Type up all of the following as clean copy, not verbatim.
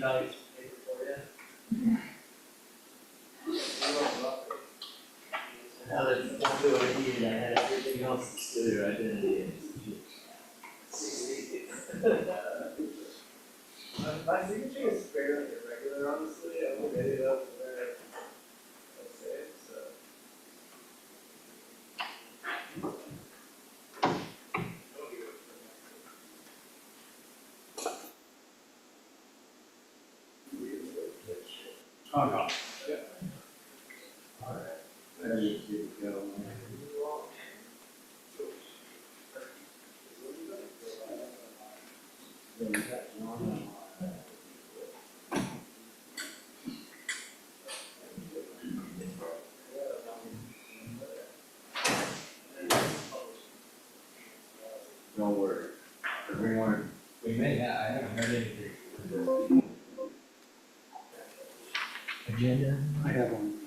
values paper for you. Now that it's not good idea, I had everything else to still your identity. My signature is fairly irregular, honestly. I will get it up where I say it, so. Oh, no. Yeah. All right. There you go. Don't worry. Everyone, We may have, I haven't heard anything. Agenda? I have one.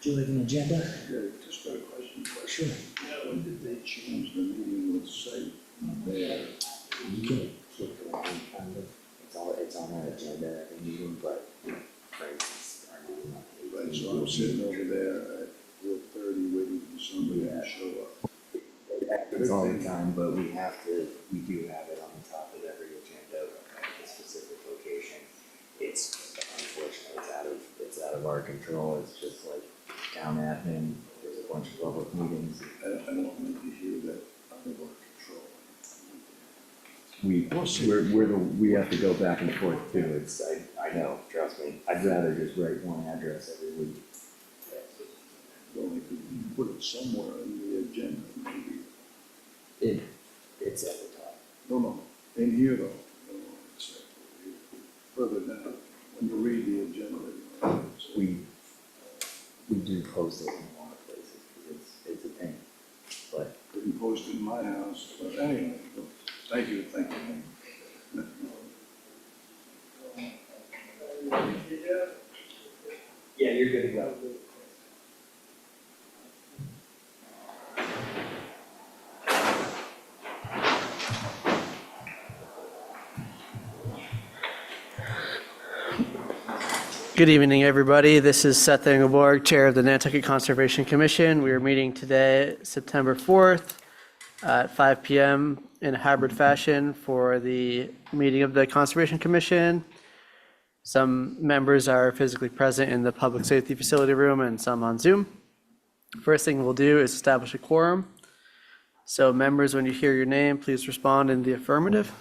Do you like an agenda? Yeah, just got a question. Sure. When did they change the meeting with site there? You can keep going, kind of, it's on our agenda every meeting, but phrases are not. Right, so I'm sitting over there at 4:30 waiting for somebody to show up. It's all the time, but we do have it on the top of every agenda, at a specific location. It's, unfortunately, it's out of our control, it's just like town admin, there's a bunch of public meetings. I don't like to hear that under our control. We have to go back and forth too, I know, trust me, I'd rather just write one address every week. Well, we could put it somewhere on the agenda, maybe. It's at the top. No, in here though. No, it's further down, when you read the agenda. We do post it in a lot of places, because it's a pain, but. Didn't post it in my house, but anyway, thank you. Yeah, you're good to go. Good evening, everybody. This is Seth Engelborg, Chair of the Nantucket Conservation Commission. We are meeting today, September 4th at 5 p.m. in a hybrid fashion for the meeting of the Conservation Commission. Some members are physically present in the Public Safety Facility room and some on Zoom. First thing we'll do is establish a quorum. So members, when you hear your name, please respond in the affirmative.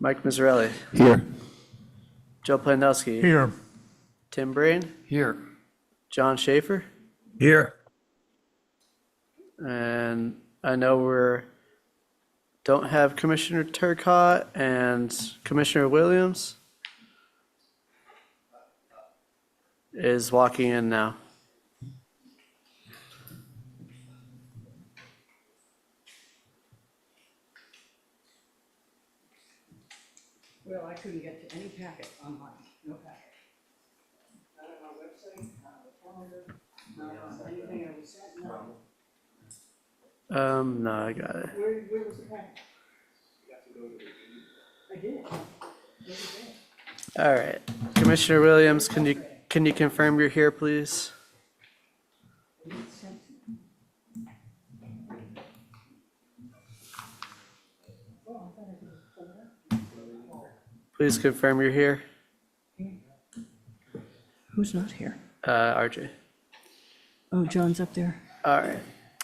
Mike Mizzarelli. Here. Joe Plandowski. Here. Tim Brain. Here. John Schaefer. Here. And I know don't have Commissioner Turcott and Commissioner Williams is walking in now. Well, I couldn't get to any packet online, no packet. Not on our website, not on the calendar, not on anything I was sent, no. No, I got it. Where was the packet? I did. Where was it? All right. Commissioner Williams, can you confirm you're here, please? It was sent to me. Oh, I thought I could pull it up. Please confirm you're here. Who's not here? RJ. Oh, John's up there. All right.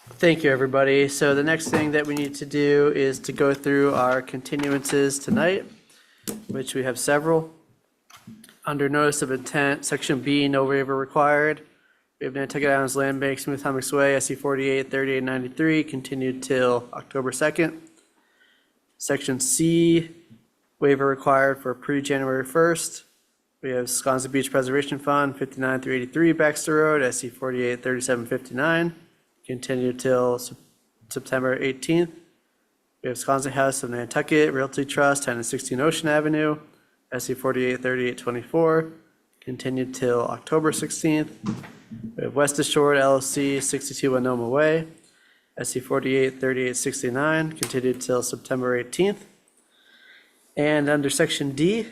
Thank you, everybody. So the next thing that we need to do is to go through our continuances tonight, which we have several. Under notice of intent, section B, no waiver required. We have Nantucket Islands Land Bank, Smooth Hummocks Way, SC 48, 3893, continued till October 2nd. Section C, waiver required for pre-January 1st. We have Sconset Beach Preservation Fund, 59 through 83 Baxter Road, SC 48, 3759, continued till September 18th. We have Sconset House of Nantucket Realty Trust, 10 and 16 Ocean Avenue, SC 48, 3824, continued till October 16th. We have West Assured LLC, 62 Winoma Way, SC 48 3869, continued till September 18th. And under section D,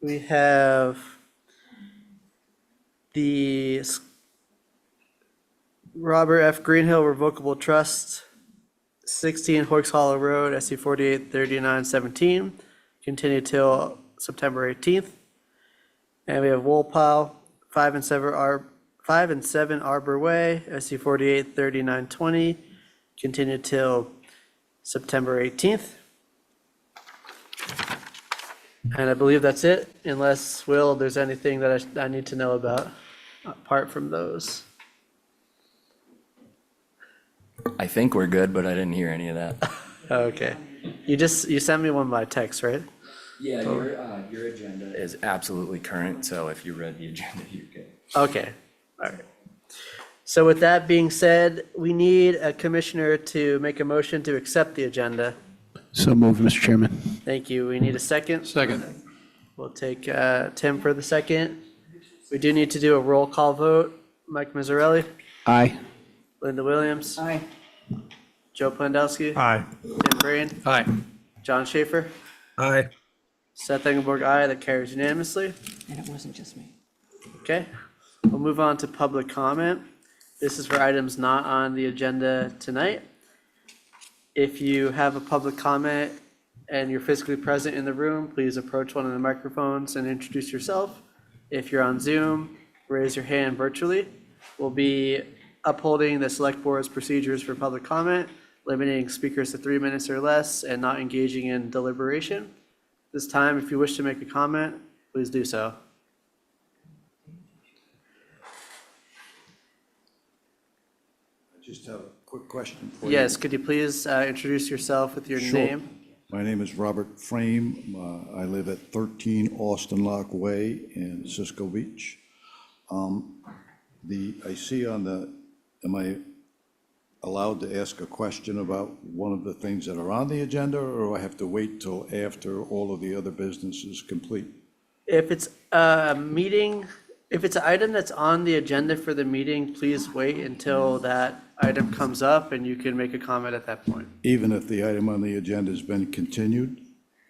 we have the Robert F. Greenhill Revocable Trust, 16 Hoyks Hollow Road, SC 48 3917, continued till September 18th. And we have Woolpile, 5 and 7 Arbor Way, SC 48 3920, continued till September 18th. And I believe that's it, unless, Will, there's anything that I need to know about apart from those. I think we're good, but I didn't hear any of that. Okay. You sent me one by text, right? Yeah, your agenda is absolutely current, so if you read the agenda, you're good. Okay, all right. So with that being said, we need a commissioner to make a motion to accept the agenda. So moved, Mr. Chairman. Thank you. We need a second. Second. We'll take Tim for the second. We do need to do a roll call vote. Mike Mazzarelli, Aye. Linda Williams, Aye. Joe Plandowski, Aye. Tim Brain, Aye. John Schaefer, Aye. Seth Engelborg, aye. That carries unanimously. And it wasn't just me. Okay, we'll move on to public comment. This is for items not on the agenda tonight. If you have a public comment and you're physically present in the room, please approach one of the microphones and introduce yourself. If you're on Zoom, raise your hand virtually. We'll be upholding the select board's procedures for public comment, limiting speakers to 3 minutes or less and not engaging in deliberation. This time, if you wish to make a comment, please do so. I just have a quick question for you. Yes, could you please introduce yourself with your Sure. name? My name is Robert Frame. I live at 13 Austin Lock Way in Cisco Beach. I see on the, am I allowed to ask a question about one of the things that are on the agenda, or do I have to wait till after all of the other business is complete? If it's a meeting, if it's an item that's on the agenda for the meeting, please wait until that item comes up and you can make a comment at that point. Even if the item on the agenda has been continued?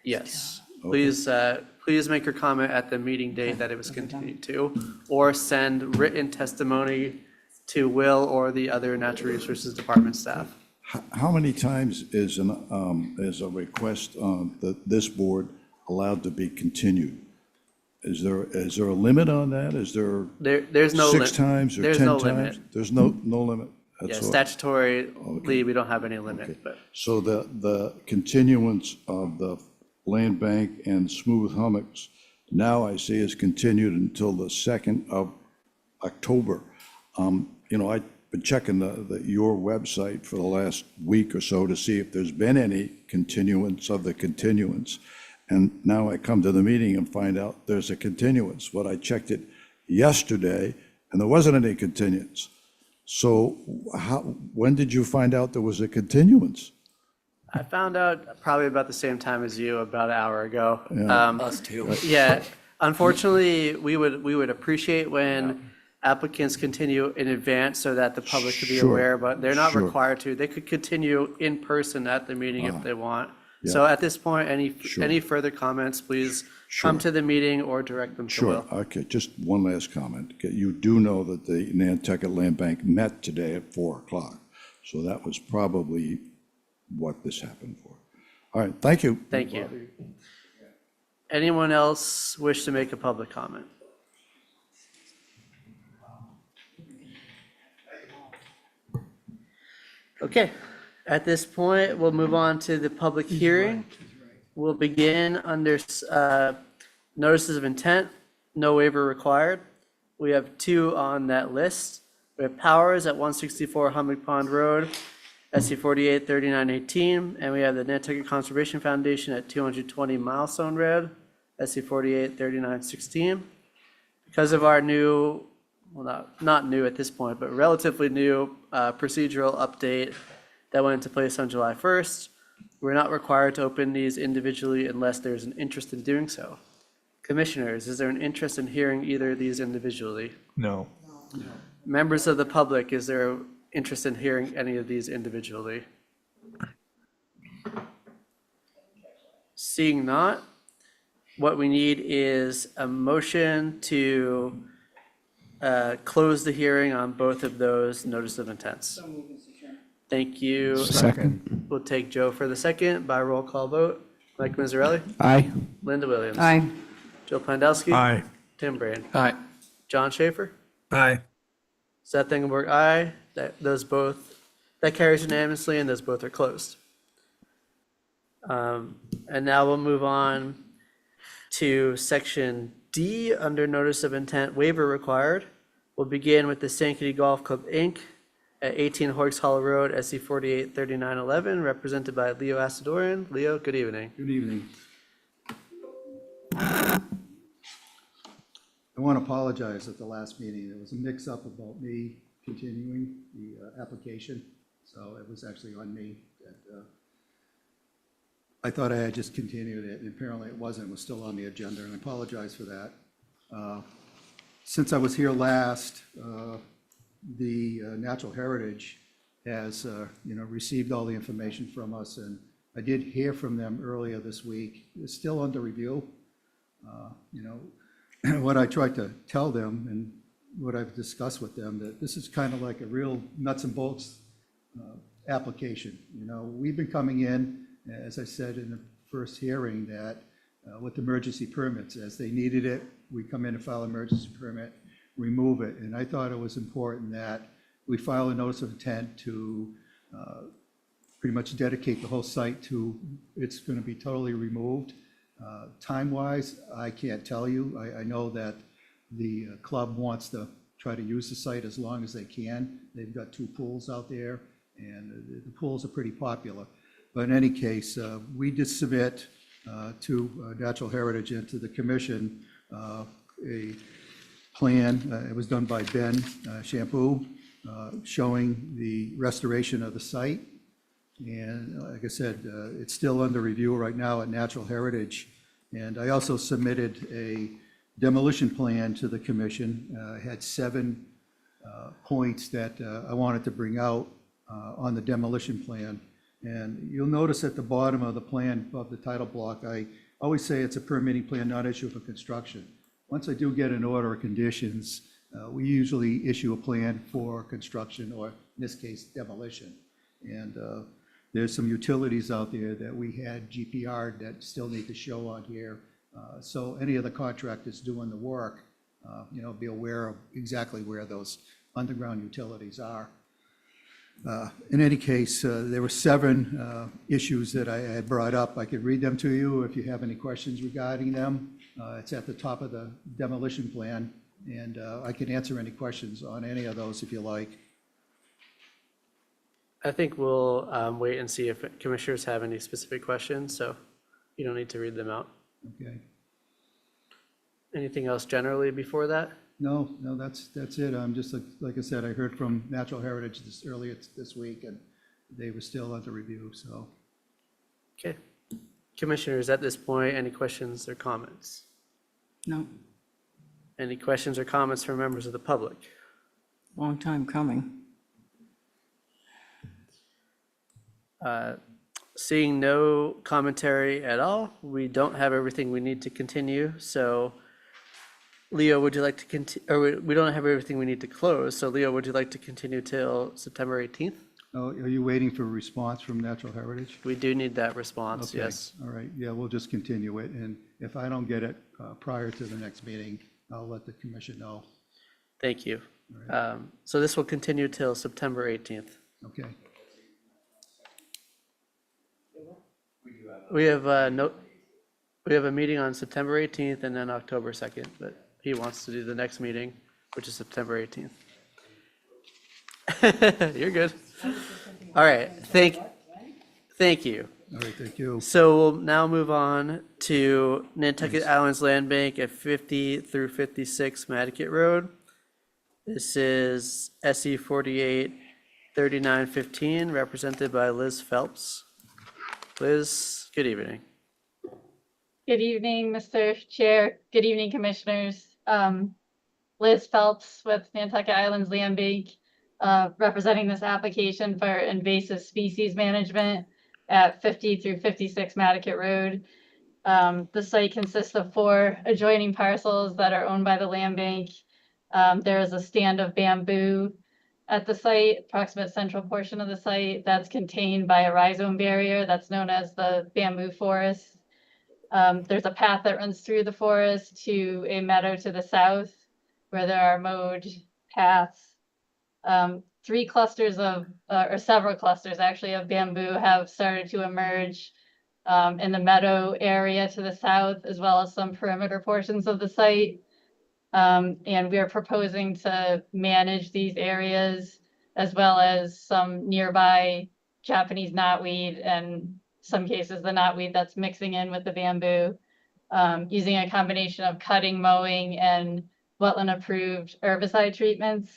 Yes, Okay. please make your comment at the meeting date that it was continued to, or send written testimony to Will or the other Natural Resources Department staff. How many times is a request on this board allowed to be continued? Is there a limit on that? Is there There's no limit. 6 times or 10 There's times? no limit. There's no limit? Yeah, That's all. statutorily, we don't have any Okay. limit, but So the continuance of the land bank and smooth hummocks, now I see is continued until the 2nd of October. I've been checking your website for the last week or so to see if there's been any continuance of the continuance. And now I come to the meeting and find out there's a continuance. But I checked it yesterday and there wasn't any continuance. So when did you find out there was a continuance? I found out probably about the same time as you, about an hour ago. Us too. Yeah, unfortunately, we would appreciate when applicants continue in advance so that the public could be Sure, aware, but they're not sure. required to. They could continue in person at the meeting if they want. yeah. So at this point, Sure. any further comments, please come Sure. to the meeting or direct them to Sure, Will. okay, just one last comment. Okay, you do know that the Nantucket Land Bank met today at 4 o'clock. So that was probably what this happened for. All right, thank you. Thank you. Anyone else wish to make a public comment? Okay, at this point, we'll move on to the public hearing. We'll begin under notices of intent, no waiver required. We have 2 on that list. We have Powers at 164 Hummock Pond Road, SC 48 3918, and we have the Nantucket Conservation Foundation at 220 Milestone Road, SC 48 3916. Because of our new, well, not new at this point, but relatively new procedural update that went into place on July 1st, we're not required to open these individually unless there's an interest in doing so. Commissioners, is there an interest in hearing either of these individually? No. Members of the public, is there an interest in hearing any of these individually? Seeing not, what we need is a motion to close the hearing on both of those notice of intents. So move, Mr. Chairman. Thank you. Second. We'll take Joe for the second by roll call vote. Mike Mazzarelli, Aye. Linda Williams. Aye. Joe Pandowski. Aye. Tim Brand. Aye. John Schaefer. Aye. Seth Engelberg, aye. That carries unanimously, and those both are closed. And now we'll move on to section D, under notice of intent waiver required. We'll begin with the Sankaty Golf Club, Inc. at 18 Hoyks Hollow Road, SC 483911, represented by Leo Asadorian. Leo, good evening. Good evening. I want to apologize at the last meeting. There was a mix-up about me continuing the application, so it was actually on me. I thought I had just continued it, and apparently it wasn't. It was still on the agenda, and I apologize for that. Since I was here last, the Natural Heritage has, received all the information from us, and I did hear from them earlier this week. It's still under review. What I tried to tell them and what I've discussed with them, that this is kind of like a real nuts and bolts application. We've been coming in, as I said in the first hearing, that with emergency permits, as they needed it, we come in and file an emergency permit, remove it. And I thought it was important that we file a notice of intent to pretty much dedicate the whole site to, it's going to be totally removed. Time-wise, I can't tell you. I know that the club wants to try to use the site as long as they can. They've got 2 pools out there, and the pools are pretty popular. But in any case, we did submit to Natural Heritage and to the commission a plan. It was done by Ben Shampoo, showing the restoration of the site. And like I said, it's still under review right now at Natural Heritage. And I also submitted a demolition plan to the commission. I had 7 points that I wanted to bring out on the demolition plan. And you'll notice at the bottom of the plan, above the title block, I always say it's a permitting plan, not issue for construction. Once I do get an order of conditions, we usually issue a plan for construction, or in this case, demolition. And there's some utilities out there that we had GPR that still need to show on here. So any of the contractors doing the work, be aware of exactly where those underground utilities are. In any case, there were 7 issues that I had brought up. I could read them to you if you have any questions regarding them. It's at the top of the demolition plan, and I can answer any questions on any of those if you like. I think we'll wait and see if commissioners have any specific questions, so you don't need to read them out. Okay. Anything else generally before that? No, that's it. I'm just, like I said, I heard from Natural Heritage earlier this week, and they were still under review, so. Okay. Commissioners, at this point, any questions or comments? No, Any questions or comments from members of the public? long time coming. Seeing no commentary at all, we don't have everything we need to continue, so Leo, would you like to continue, or we don't have everything we need to close, so Leo, would you like to continue till September 18th? Oh, are you waiting for a response from Natural Heritage? We do need that response, Okay, yes. all right, yeah, we'll just continue it, and if I don't get it prior to the next meeting, I'll let the commission know. Thank you. All So this will continue till September 18th. Okay, We have a meeting on September 18th and then October 2nd, but he wants to do the next meeting, which is September 18th. You're good. All right, thank you. all right, thank you. So we'll now move on to Nantucket Islands Land Bank at 50 through 56 Matticat Road. This is SE 483915, represented by Liz Phelps. Liz, good evening. Good evening, Mr. Chair. Good evening, Commissioners. Liz Phelps with Nantucket Islands Land Bank, representing this application for invasive species management at 50 through 56 Matticat Road. The site consists of 4 adjoining parcels that are owned by the land bank. There is a stand of bamboo at the site, approximate central portion of the site, that's contained by a rhizome barrier that's known as the bamboo forest. There's a path that runs through the forest to a meadow to the south where there are mowed paths. 3 clusters of, or several clusters actually of bamboo have started to emerge in the meadow area to the south, as well as some perimeter portions of the site. And we are proposing to manage these areas as well as some nearby Japanese knotweed and some cases the knotweed that's mixing in with the bamboo, using a combination of cutting, mowing, and wetland approved herbicide treatments.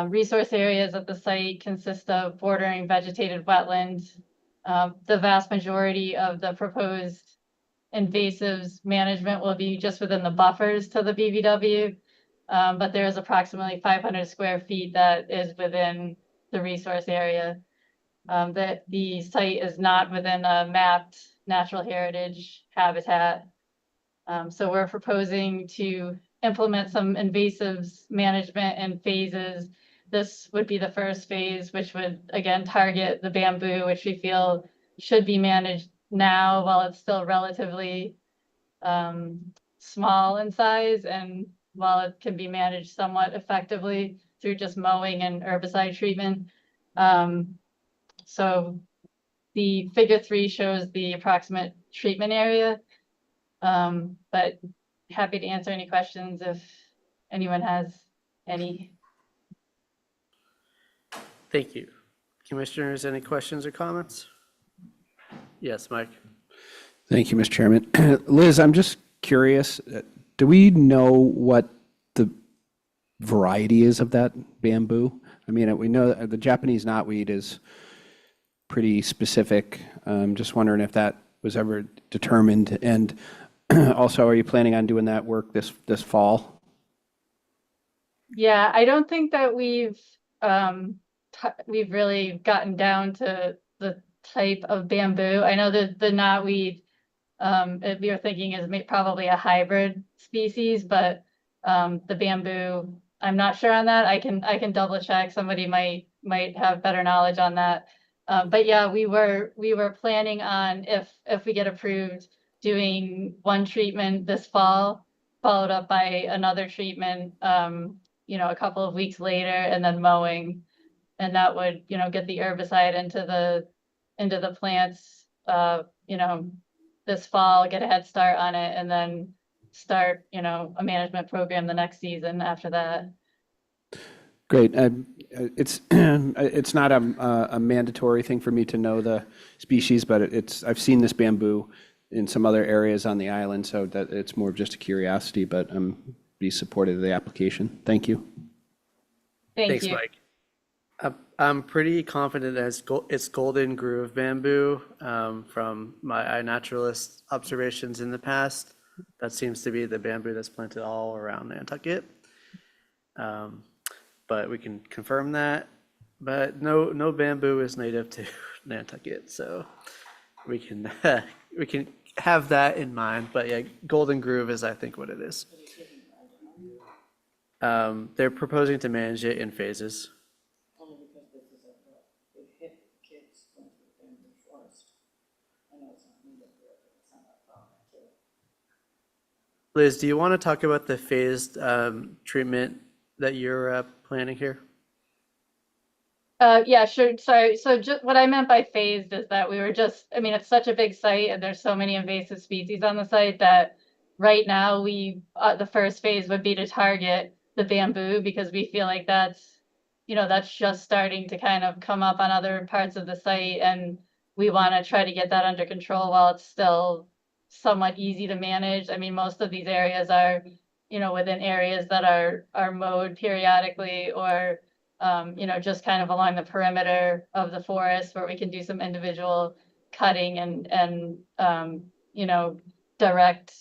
Resource areas at the site consist of bordering vegetated wetland. The vast majority of the proposed invasives management will be just within the buffers to the BVW. But there is approximately 500 square feet that is within the resource area. That the site is not within a mapped natural heritage habitat. So we're proposing to implement some invasives management in phases. This would be the first phase, which would again target the bamboo, which we feel should be managed now while it's still relatively small in size, and while it can be managed somewhat effectively through just mowing and herbicide treatment. So the figure 3 shows the approximate treatment area. But happy to answer any questions if anyone has any. Thank you. Commissioners, any questions or comments? Yes, Mike. Thank you, Mr. Chairman. Liz, I'm just curious, do we know what the variety is of that bamboo? I mean, we know that the Japanese knotweed is pretty specific. Just wondering if that was ever determined. And also, are you planning on doing that work this fall? Yeah, I don't think that we've really gotten down to the type of bamboo. I know that the knotweed we are thinking is probably a hybrid species, but the bamboo, I'm not sure on that. I can double check. Somebody might have better knowledge on that. But yeah, we were planning on, if we get approved, doing one treatment this fall, followed up by another treatment, a couple of weeks later, and then mowing. And that would, get the herbicide into the plants, this fall, get a head start on it, and then start, a management program the next season after that. Great. It's not a mandatory thing for me to know the species, but I've seen this bamboo in some other areas on the island, so that it's more of just a curiosity, but be supportive of the application. Thank you. Thanks, Mike. I'm pretty confident that it's golden groove bamboo from my iNaturalist observations in the past. That seems to be the bamboo that's planted all around Nantucket. But we can confirm that. But no bamboo is native to Nantucket, so we can have that in mind. But yeah, golden groove is, I think, what it is. They're proposing to manage it in phases. Only because this is a hit kids going through the bamboo forest. I know it's not needed here, but it's not a problem too. Liz, do you want to talk about the phased treatment that you're planning here? Yeah, sure. Sorry. So just what I meant by phased is that it's such a big site and there's so many invasive species on the site that right now the first phase would be to target the bamboo, because we feel like that's just starting to kind of come up on other parts of the site, and we want to try to get that under control while it's still somewhat easy to manage. I mean, most of these areas are, within areas that are mowed periodically, or just kind of along the perimeter of the forest where we can do some individual cutting and direct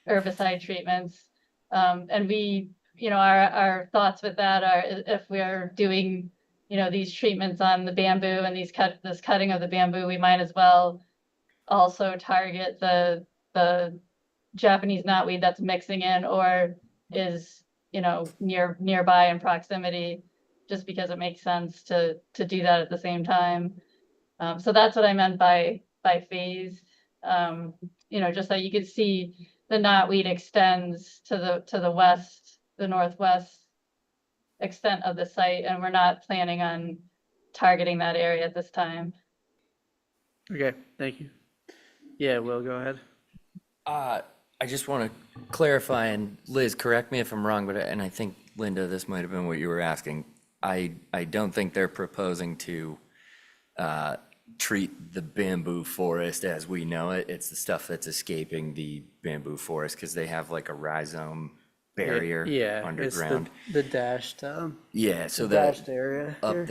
herbicide treatments. And we, our thoughts with that are if we're doing, these treatments on the bamboo and this cutting of the bamboo, we might as well also target the Japanese knotweed that's mixing in or is, nearby in proximity, just because it makes sense to do that at the same time. So that's what I meant by phased. Just so you could see the knotweed extends to the west, the northwest extent of the site, and we're not planning on targeting that area at this time. Okay, thank you. Yeah, Will, go ahead. I just want to clarify, and Liz, correct me if I'm wrong, and I think, Linda, this might have been what you were asking. I don't think they're proposing to treat the bamboo forest as we know it. It's the stuff that's escaping the bamboo forest because they have like a rhizome barrier Yeah, underground. it's the dashed, Yeah, so the that dashed area up here.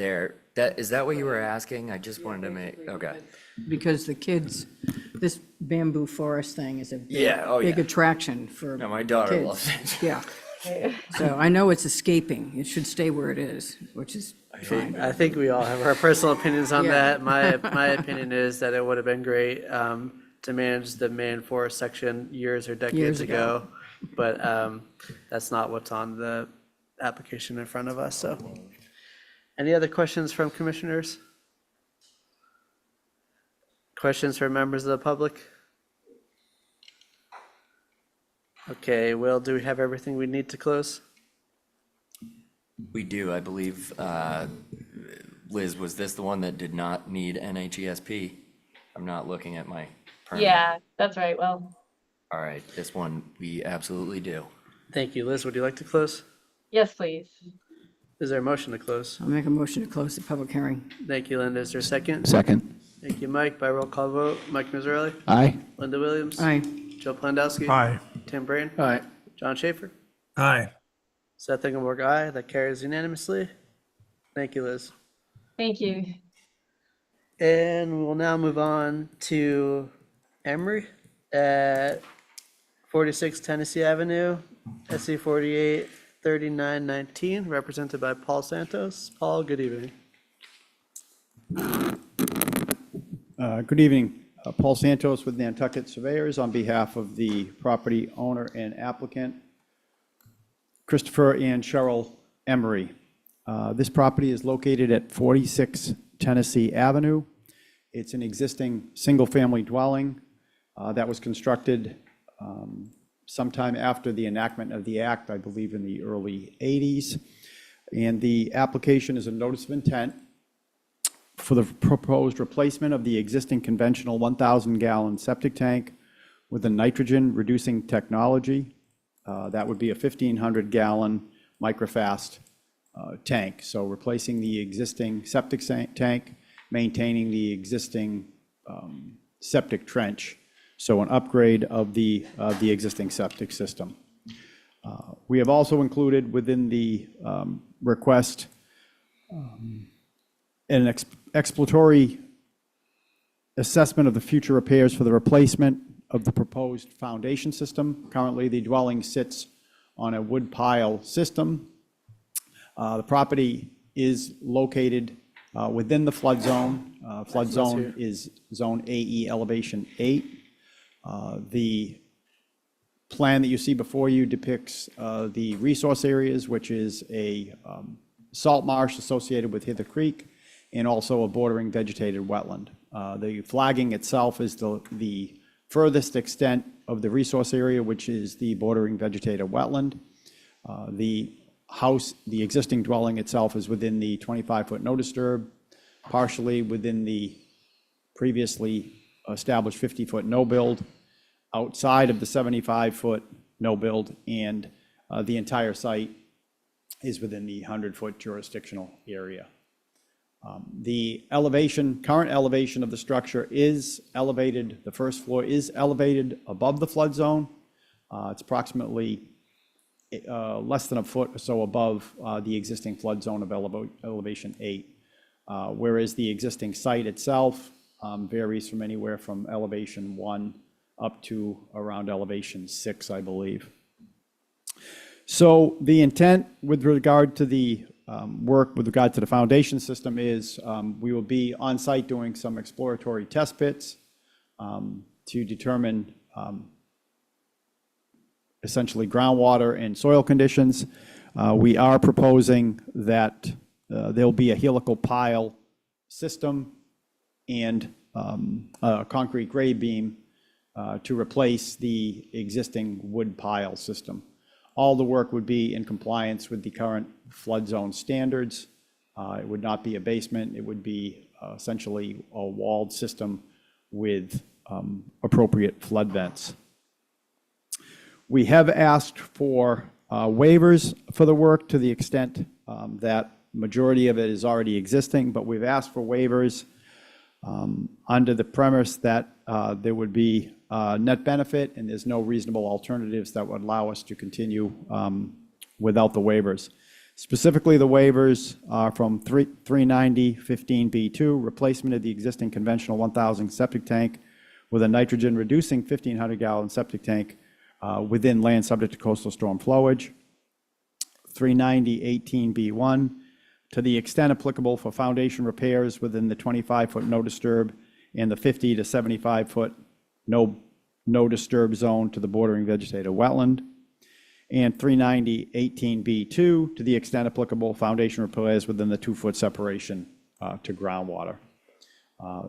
there, is that what you were asking? I just wanted to make, okay. Because the kids, this bamboo forest thing is a Yeah, oh big yeah. attraction for No, my daughter kids. loves it. Yeah. So I know it's escaping. It should stay where it is, which is fine. I think we all have our personal opinions on Yeah. that. My opinion is that it would have been great to manage the main forest section years or decades Years ago. But that's not what's on the application in front of us, so. Any other questions from commissioners? Questions from members of the public? Okay, Will, do we have everything we need to close? We do, I believe, Liz, was this the one that did not need NHESP? I'm not looking at my permit. Yeah, that's right. Well, All right, this one, we absolutely do. Thank you. Liz, would you like to close? yes, please. Is there a motion to close? I'll make a motion to close the public hearing. Thank you, Linda. Is there a second? Second. Thank you, Mike. By roll call vote, Mike Mazzarelli, Aye. Linda Williams. Aye. Joe Plandowski. Aye. Tim Brain. Aye. John Schaefer. Aye. Seth Ingeborg, aye. That carries unanimously. Thank you, Liz. Thank you. And we will now move on to Emery at 46 Tennessee Avenue, SC 48 3919, represented by Paul Santos. Paul, good evening. Good evening. Paul Santos with Nantucket Surveyors on behalf of the property owner and applicant, Christopher and Cheryl Emery. This property is located at 46 Tennessee Avenue. It's an existing single-family dwelling that was constructed sometime after the enactment of the act, I believe in the early 80s. And the application is a notice of intent for the proposed replacement of the existing conventional 1,000-gallon septic tank with a nitrogen-reducing technology. That would be a 1,500-gallon microfast tank. So replacing the existing septic tank, maintaining the existing septic trench. So an upgrade of the existing septic system. We have also included within the request an exploratory assessment of the future repairs for the replacement of the proposed foundation system. Currently, the dwelling sits on a wood pile system. The property is located within the flood zone. Flood zone is zone AE elevation 8. The plan that you see before you depicts the resource areas, which is a salt marsh associated with Hither Creek, and also a bordering vegetated wetland. The flagging itself is the furthest extent of the resource area, which is the bordering vegetated wetland. The house, the existing dwelling itself is within the 25-foot no disturb, partially within the previously established 50-foot no build, outside of the 75-foot no build, and the entire site is within the 100-foot jurisdictional area. The elevation, current elevation of the structure is elevated, the first floor is elevated above the flood zone. It's approximately less than a foot or so above the existing flood zone of elevation 8, whereas the existing site itself varies from anywhere from elevation 1 up to around elevation 6, I believe. So the intent with regard to the work with regard to the foundation system is we will be on site doing some exploratory test pits to determine essentially groundwater and soil conditions. We are proposing that there'll be a helical pile system and a concrete grade beam to replace the existing wood pile system. All the work would be in compliance with the current flood zone standards. It would not be a basement. It would be essentially a walled system with appropriate flood vents. We have asked for waivers for the work to the extent that majority of it is already existing, but we've asked for waivers under the premise that there would be net benefit and there's no reasonable alternatives that would allow us to continue without the waivers. Specifically, the waivers are from 390-15B2, replacement of the existing conventional 1,000 septic tank with a nitrogen reducing 1,500 gallon septic tank within land subject to coastal storm flowage. 390-18B1, to the extent applicable for foundation repairs within the 25-foot no disturb and the 50 to 75-foot no disturb zone to the bordering vegetated wetland. And 390-18B2, to the extent applicable, foundation repairs within the 2-foot separation to groundwater.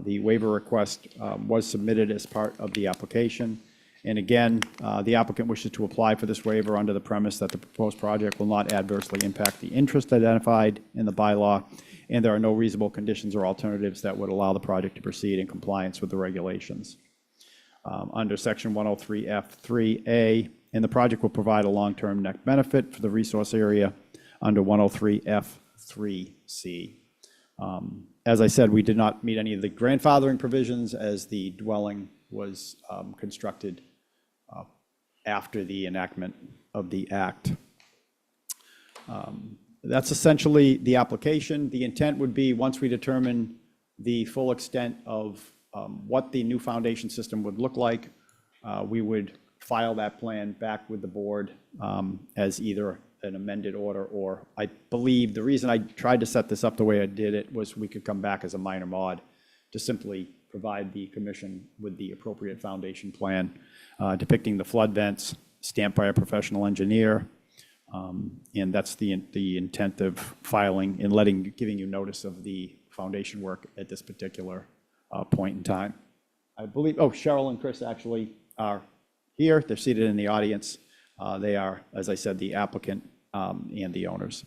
The waiver request was submitted as part of the application. And again, the applicant wishes to apply for this waiver under the premise that the proposed project will not adversely impact the interest identified in the bylaw, and there are no reasonable conditions or alternatives that would allow the project to proceed in compliance with the regulations. Under section 103F3A, and the project will provide a long-term net benefit for the resource area under 103F3C. As I said, we did not meet any of the grandfathering provisions as the dwelling was constructed after the enactment of the act. That's essentially the application. The intent would be, once we determine the full extent of what the new foundation system would look like, we would file that plan back with the board as either an amended order, or I believe the reason I tried to set this up the way I did it was we could come back as a minor mod to simply provide the commission with the appropriate foundation plan depicting the flood vents, stamped by a professional engineer. And that's the intent of filing and giving you notice of the foundation work at this particular point in time. I believe, Cheryl and Chris actually are here. They're seated in the audience. They are, as I said, the applicant and the owners.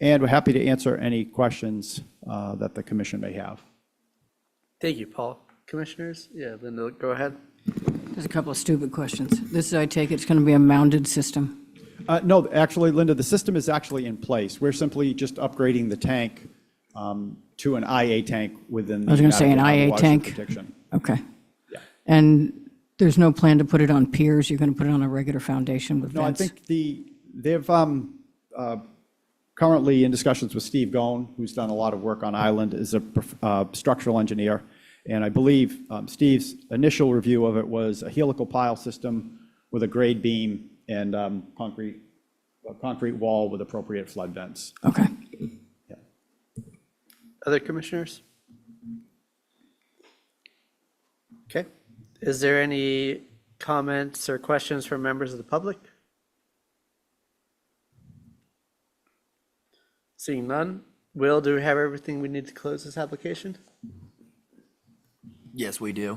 And we're happy to answer any questions that the commission may have. Thank you, Paul. Commissioners? Yeah, Linda, go ahead. There's a couple of stupid questions. This is, I take it's going to be a mounded system. No, actually, Linda, the system is actually in place. We're simply just upgrading the tank to an IA tank within the. I was going to say an Adequate IA Watershed tank. Protection. Okay. Yeah. And there's no plan to put it on piers? You're going to put it on a regular foundation with No, I vents? think they've currently in discussions with Steve Goen, who's done a lot of work on island, is a structural engineer. And I believe Steve's initial review of it was a helical pile system with a grade beam and concrete wall with appropriate flood vents. Okay. Yeah. Other commissioners? Okay. Is there any comments or questions from members of the public? Seeing none. Will, do we have everything we need to close this application? Yes, we do.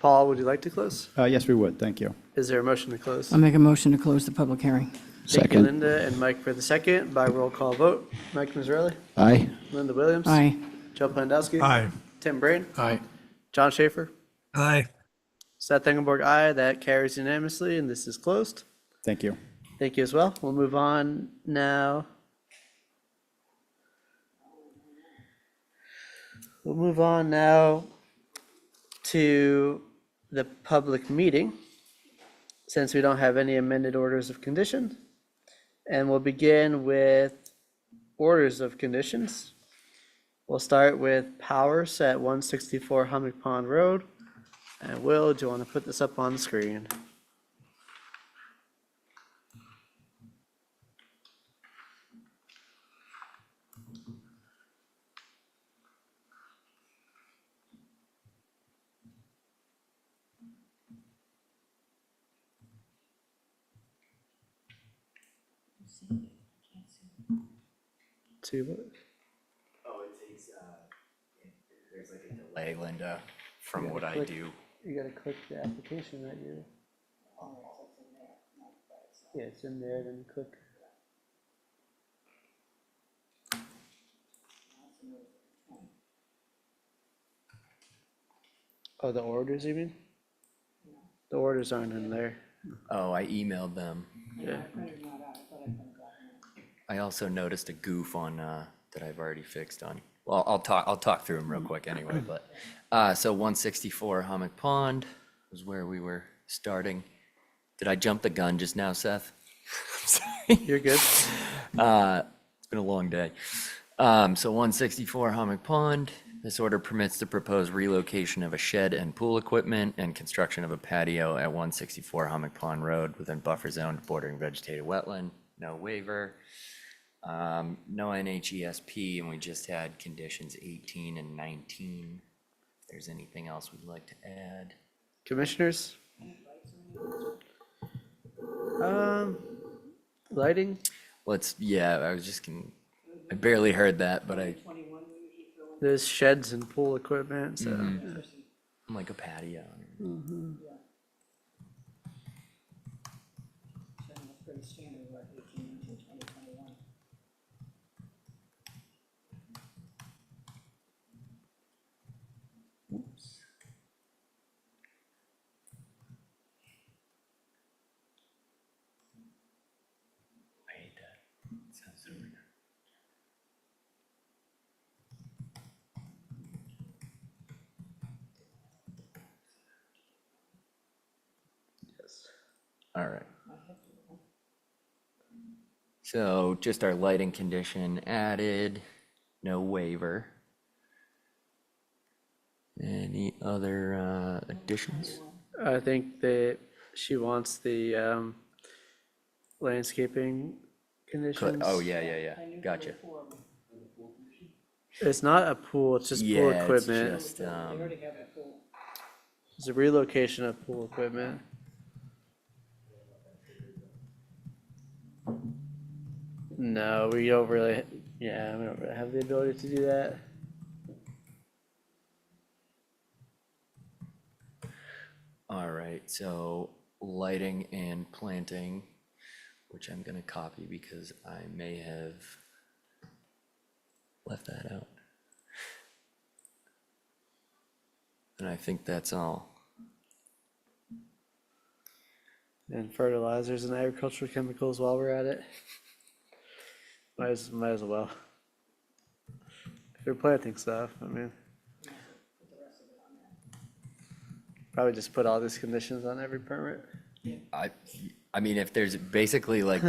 Paul, would you like to close? Yes, we would. Thank you. Is there a motion to close? I'll make a motion to close the public hearing. Thank you, Second. Linda and Mike for the second. By roll call vote. Mike Mazzarelli? Aye. Linda Williams? Aye. Joe Pandowski? Aye. Tim Brain? Aye. John Schaefer? Aye. Seth Engelborg, aye. That carries unanimously, and this is closed. Thank you. Thank you as well. We'll move on now. We'll move on now to the public meeting, since we don't have any amended orders of condition. And we'll begin with orders of conditions. We'll start with Powers at 164 Hummock Pond Road And Will, do you want to put this up on the screen? See what? Oh, it takes, there's like a delay, Linda, from what I click. do. You gotta click the application that you. Yeah, it's in there, then click. Oh, the orders, you mean? The orders aren't in there. Oh, I emailed them. Yeah. I printed mine out, I thought I printed that one. I also noticed a goof on, that I've already fixed on. Well, I'll talk through them real quick anyway, but, so 164 Hummock Pond was where we were starting. Did I jump the gun just now, Seth? I'm sorry. You're good. It's been a long day. So 164 Hummock Pond, this order permits the proposed relocation of a shed and pool equipment and construction of a patio at 164 Hummock Pond Road within buffer zone bordering vegetated wetland. No waiver. No NHESP, and we just had conditions 18 and 19. If there's anything else we'd like to add. Commissioners? Lighting? I was just I barely heard that, but 21, we usually throw in. There's sheds and pool equipment, so. I'm like a patio. So that's pretty standard, what, 18, 19, 20, 21. I hate that. It sounds so weird. All right. So just our lighting condition added, no waiver. Any other additions? I think that she wants the landscaping conditions. Oh, yeah, gotcha. It's not a pool, it's just pool Yeah, it's equipment. just, They already have a pool. It's a relocation of pool equipment. No, we don't really, yeah, we don't really have the ability to do that. all right, so lighting and planting, which I'm gonna copy because I may have left that out. And I think that's all. And fertilizers and agricultural chemicals while we're at it. Might as well. If you're planting stuff, I mean. Probably just put all these conditions on every permit. I mean, if there's basically like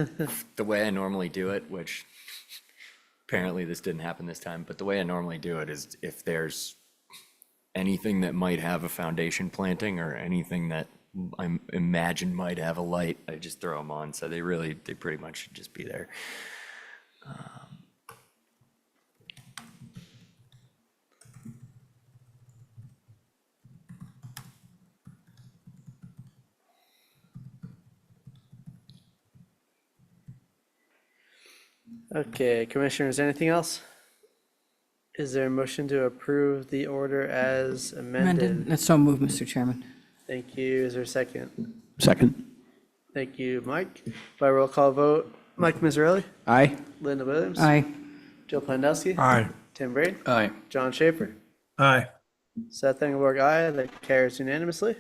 the way I normally do it, which apparently this didn't happen this time, but the way I normally do it is if there's anything that might have a foundation planting or anything that I imagine might have a light, I just throw them on. So they pretty much should just be there. Okay, commissioners, anything else? Is there a motion to approve the order as amended? That's so moved, Mr. Chairman. Thank you. Is there a second? Second. Thank you, Mike. By roll call vote, Mike Mizzarelli, Aye. Linda Williams. Aye. Joe Pandowski. Aye. Tim Braid. Aye. John Schaefer. Aye. Seth Engelberg, aye. That carries unanimously.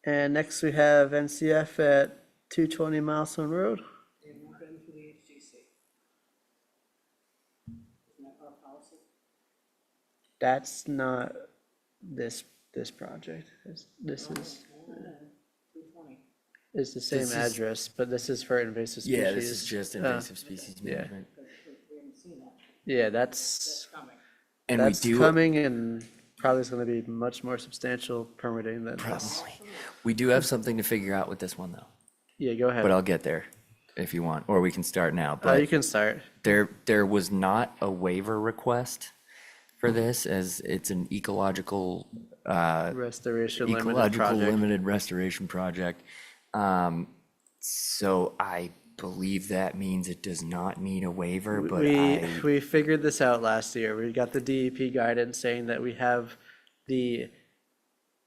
And next we have NCF at 220 Milestone Road. They've not been to the HGC. Isn't that our policy? That's not this project. This is 220. the same This is- address, but this is for invasive species. Yeah, this is just invasive species yeah. management. We haven't seen that. Yeah, that's Coming. And we that's do, coming in probably is gonna be much more substantial permitting than this. Probably. We do have something to figure out with this one, though, Yeah, go but ahead. I'll get there if you want, or we can start now. You But can start. there was not a waiver request for this, as it's an ecological Restoration limited ecological project. limited restoration project. So I believe that means it does not need a waiver, but We figured this out last year. We got the DEP guidance saying that we have the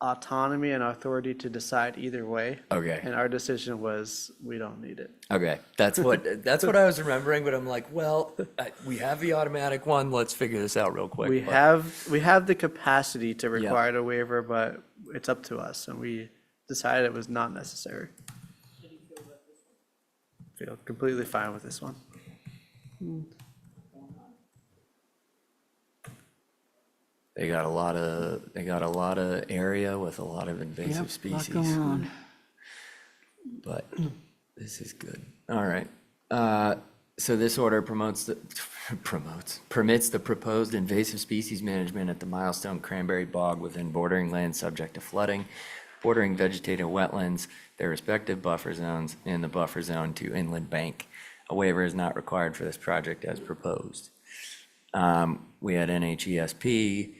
autonomy and authority to decide either way. Okay. And our decision was, we don't need it. Okay, that's what I was remembering, but I'm like, well, we have the automatic one, let's figure this out real quick. We But- have the capacity to require a waiver, but it's up to us, and we decided it was not necessary. Feel completely fine with this one. They got a lot of area with a lot of invasive Lot species, going on. but this is good. All right. So this order permits the proposed invasive species management at the Milestone Cranberry Bog within bordering land subject to flooding, bordering vegetative wetlands, their respective buffer zones, and the buffer zone to inland bank. A waiver is not required for this project as proposed. We had NHESP.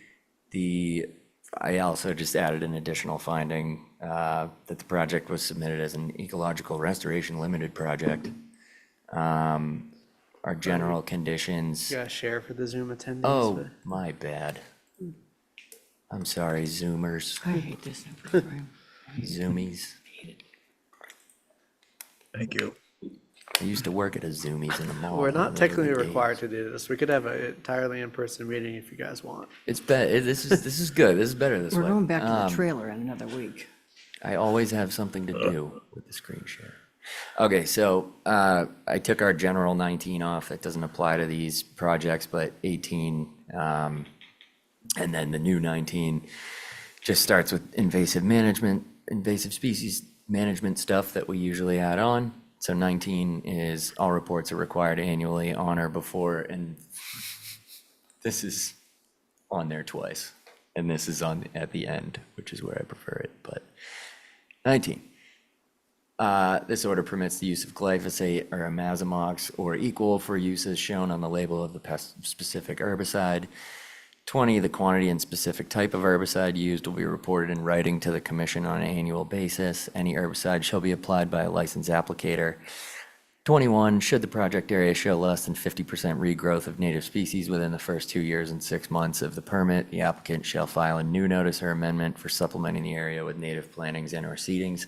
I also just added an additional finding that the project was submitted as an ecological restoration limited project. Our general conditions. You gotta share for the Zoom attendees. Oh, but- my bad. I'm sorry, Zoomers, I hate this frame. Zoomies. Thank you. I used to work at a Zoomies in the mall. We're in the not middle of technically the day. required to do this. We could have an entirely in-person meeting if you guys want. It's better. This is good. This is better this We're way. going back to the trailer in another week. I always have something to do with the screen share. Okay, so I took our general 19 off. That doesn't apply to these projects, but 18, and then the new 19 just starts with invasive species management stuff that we usually add on. So 19 is all reports are required annually on or before, and this is on there twice, and this is on at the end, which is where I prefer it, but 19. This order permits the use of glyphosate or imazamox or equal for uses shown on the label of the pest-specific herbicide. 20, the quantity and specific type of herbicide used will be reported in writing to the commission on an annual basis. Any herbicide shall be applied by a licensed applicator. 21, should the project area show less than 50% regrowth of native species within the first 2 years and 6 months of the permit, the applicant shall file a new notice or amendment for supplementing the area with native plantings and or seedings.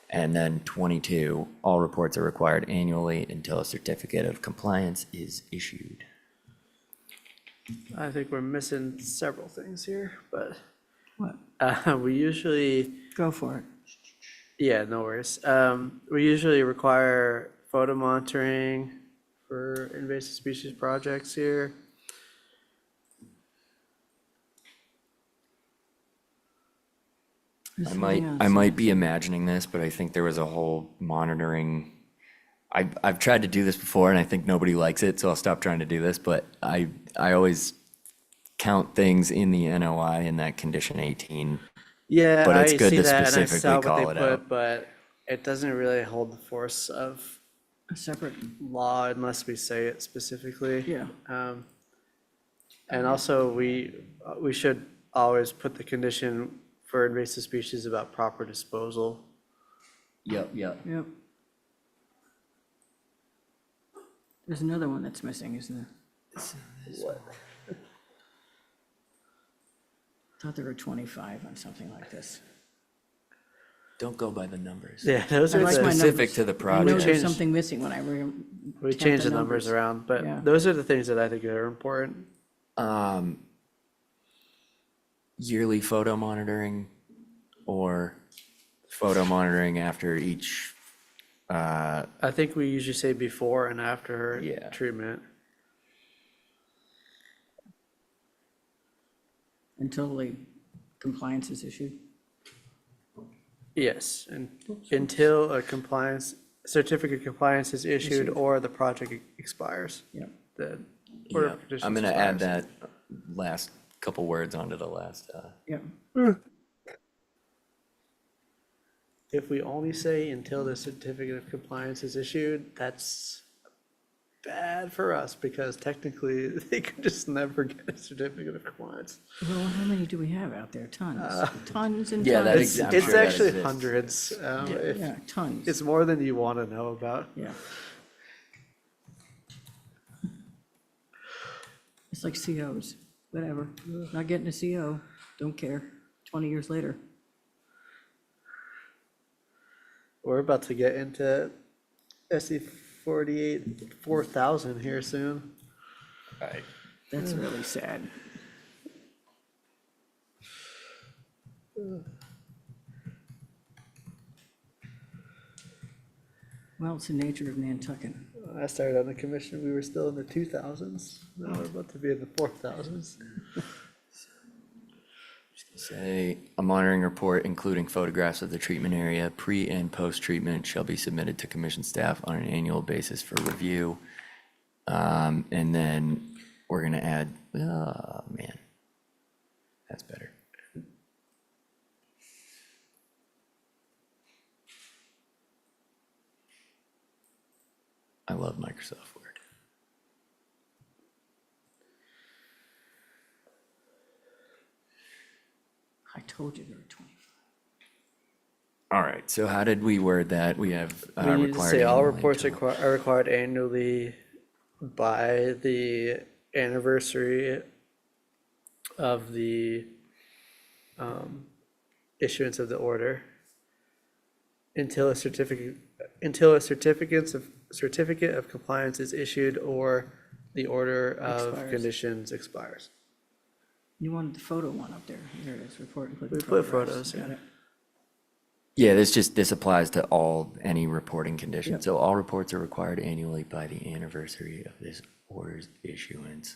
And then 22, all reports are required annually until a certificate of compliance is issued. I think we're missing several things here, but What? we usually, Go for it. yeah, no worries. We usually require photo monitoring for invasive species projects here. I might be imagining this, but I think there was a whole monitoring. I've tried to do this before and I think nobody likes it, so I'll stop trying to do this, but I always count things in the NOI in that condition 18. Yeah, But it's I good see to that, and I specifically saw what call they it put, out. but it doesn't really hold the force of A separate, law unless we say it specifically. yeah. And also, we should always put the condition for invasive species about proper disposal. Yep. Yep. There's another one that's missing, isn't there? Thought there were 25 on something like this. Don't go by the numbers. Yeah, those I are like my the, Specific numbers. to the I know project. there's something missing when I we tapped changed the the numbers around, Yeah. but those are the things that I think are important. Yearly photo monitoring or photo monitoring after each, I think we usually say before and after Yeah. treatment. until the compliance is issued. Yes, and until a certificate of compliance is issued or the project expires. Yep. The order yeah, of conditions I'm gonna add expires. that last couple words onto the last, Yeah, If we only say until the certificate of compliance is issued, that's bad for us because technically they could just never get a certificate of compliance. well, how many do we have out there? Tons, tons and Yeah, that tons. It's, I'm it's sure that actually exists. hundreds. Yeah, tons. It's more than you want to know about. Yeah. It's like COs, whatever. Not getting a CO, don't care. 20 years later. We're about to get into SE 48 4000 here soon. right. That's really sad. Well, it's the nature of Nantucket. I started on the commission, we were still in the 2000s. Now we're about to be in the 4000s. Say, a monitoring report including photographs of the treatment area, pre and post-treatment shall be submitted to commission staff on an annual basis for review. And then we're gonna add, oh, man, that's better. I love Microsoft Word. I told you there were 25. All right, so how did we word that? We have We need to required say all annually reports to- are required annually by the anniversary of the issuance of the order until a certificate of compliance is issued or the order of Expires. conditions expires. You wanted the photo one up there. There it is, report including We put photographs. photos, Got yeah. it. Yeah, this applies to any reporting condition. So all reports are required annually by the anniversary of this order's issuance.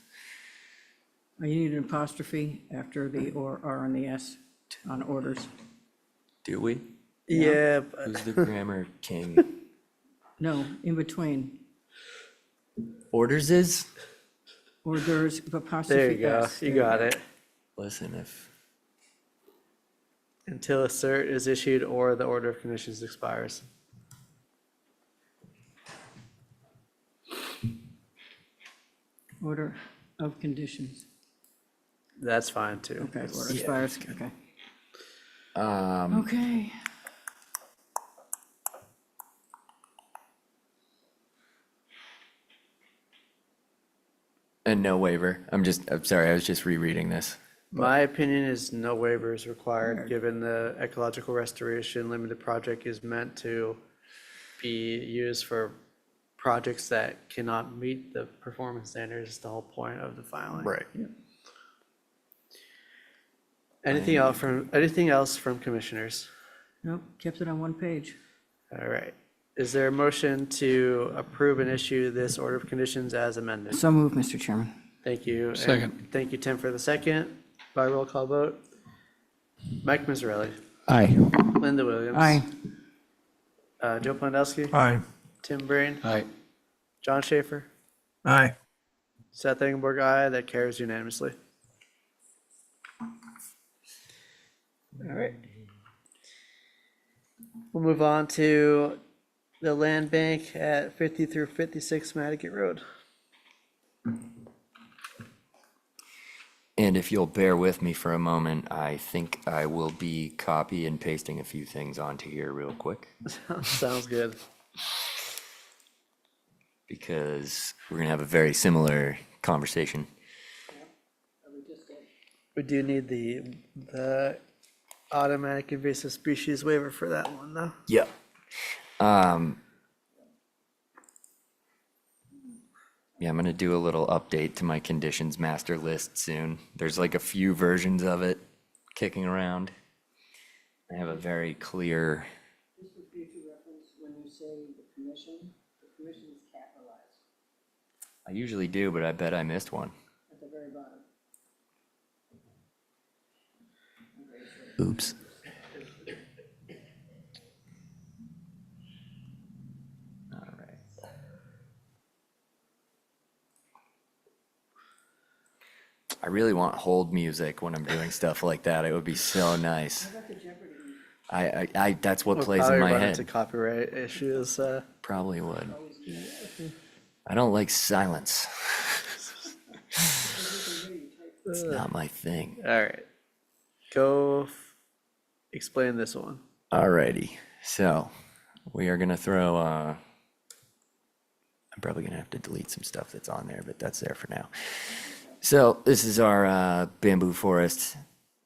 Oh, you need an apostrophe after the or R and the S on orders. Do we? Yeah, but Who's the grammar king? No, in between. Orders is? Orders, there apostrophe you go, S. you There got it. Listen, if, Until a cert is issued or the order of conditions expires. Order of conditions. That's fine too. Okay, order expires, okay. um, Okay. and no waiver. I'm sorry, I was just rereading this. My opinion is no waivers required, given the ecological restoration limited project is meant to be used for projects that cannot meet the performance standards, is the whole point of the filing. Anything else from commissioners? Nope, kept it on one page. All right. Is there a motion to approve and issue this order of conditions as amended? So moved, Mr. Chairman. Thank you. and Second. Thank you, Tim, for the second. By roll call vote. Mike Mazzarelli. Aye. Linda Williams. Aye. Joe Pondowski. Aye. Tim Brain. Aye. John Schaefer. Aye. Seth Engelberg, aye. That carries unanimously. All right. We'll move on to the land bank at 50 through 56 Matticat Road. And if you'll bear with me for a moment, I think I will be copy and pasting a few things onto here real quick, Sounds good. because we're gonna have a very similar conversation. We do need the automatic invasive species waiver for that one, though. Yeah. Yeah, I'm gonna do a little update to my conditions master list soon. There's like a few versions of it kicking around. I have a very clear, Just for future reference, when you say the commission is capitalized I usually do, but I bet I missed one. at the very bottom. Oops. All right. I really want hold music when I'm doing stuff like that. It would be so nice. That's what We'll plays in probably my run into head. copyright issues. Probably would. I don't like silence. It's not my thing. All right. Go explain this one. Alrighty, so we are gonna throw, I'm probably gonna have to delete some stuff that's on there, but that's there for now. So this is our bamboo forest.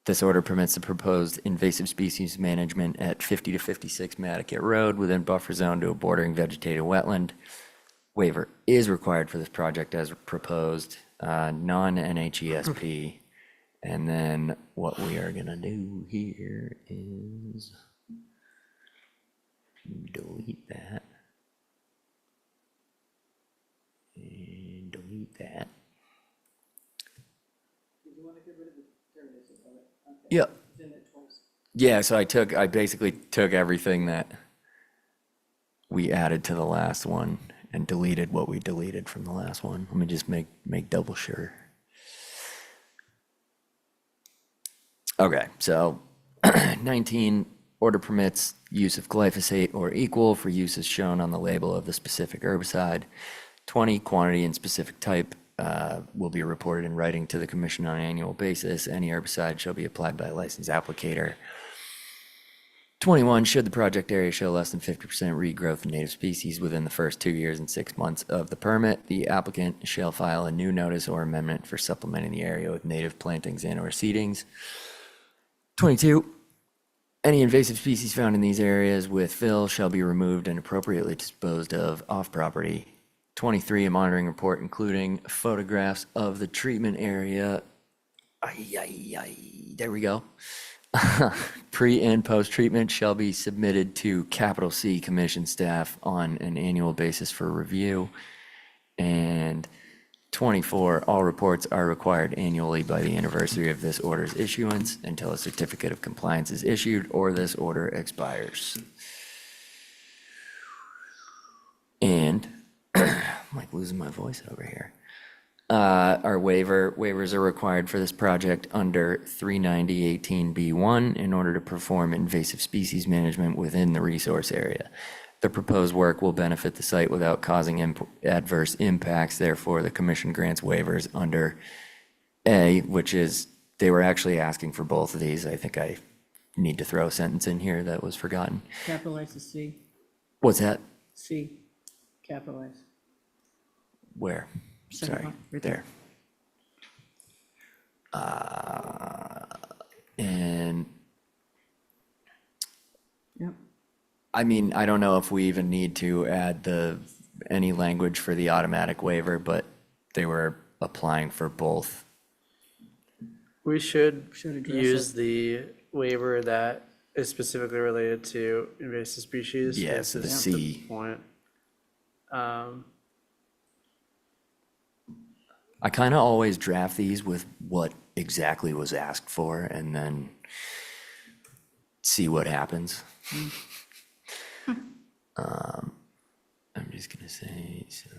This order permits the proposed invasive species management at 50 to 56 Nantucket Road within buffer zone to a bordering vegetated wetland. Waiver is required for this project as proposed, non-NHESP. And then what we are gonna do here is delete that. And delete that. Did you wanna get rid of it? There it is, above it. Okay. Yep. It's in there twice. Yeah, so I basically took everything that we added to the last one and deleted what we deleted from the last one. Let me just make double sure. Okay, so 19, order permits use of glyphosate or equal for uses shown on the label of the specific herbicide. 20, quantity and specific type will be reported in writing to the commission on an annual basis. Any herbicide shall be applied by a licensed applicator. 21, should the project area show less than 50% regrowth of native species within the first 2 years and 6 months of the permit, the applicant shall file a new notice or amendment for supplementing the area with native plantings and or seedings. 22, any invasive species found in these areas with fill shall be removed and appropriately disposed of off property. 23, a monitoring report including photographs of the treatment area. There we go. Pre and post treatment shall be submitted to capital C commission staff on an annual basis for review. And 24, all reports are required annually by the anniversary of this order's issuance until a certificate of compliance is issued or this order expires. And I'm like losing my voice over here. Our waivers are required for this project under 390-18B1 in order to perform invasive species management within the resource area. The proposed work will benefit the site without causing adverse impacts. Therefore, the commission grants waivers under A, which is, they were actually asking for both of these. I think I need to throw a sentence in here that was forgotten. Capitalize the C, What's that? C, capitalize. Where? Second Sorry, one, right there. And Yep. I mean, I don't know if we even need to add any language for the automatic waiver, but they were applying for both. We should Should address use the waiver that is specifically related to invasive species. Yeah, This so the is C. Point. I kind of always draft these with what exactly was asked for and then see what happens. I'm just gonna say, so.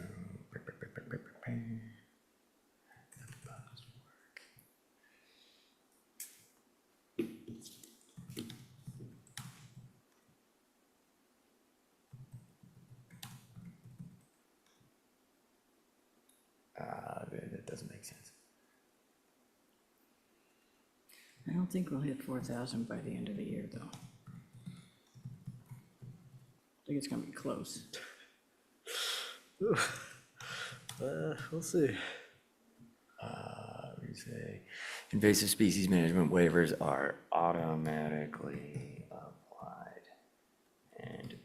That doesn't make sense. I don't think we'll hit 4,000 by the end of the year, though. I think it's gonna be close. We'll see. We say invasive species management waivers are automatically applied and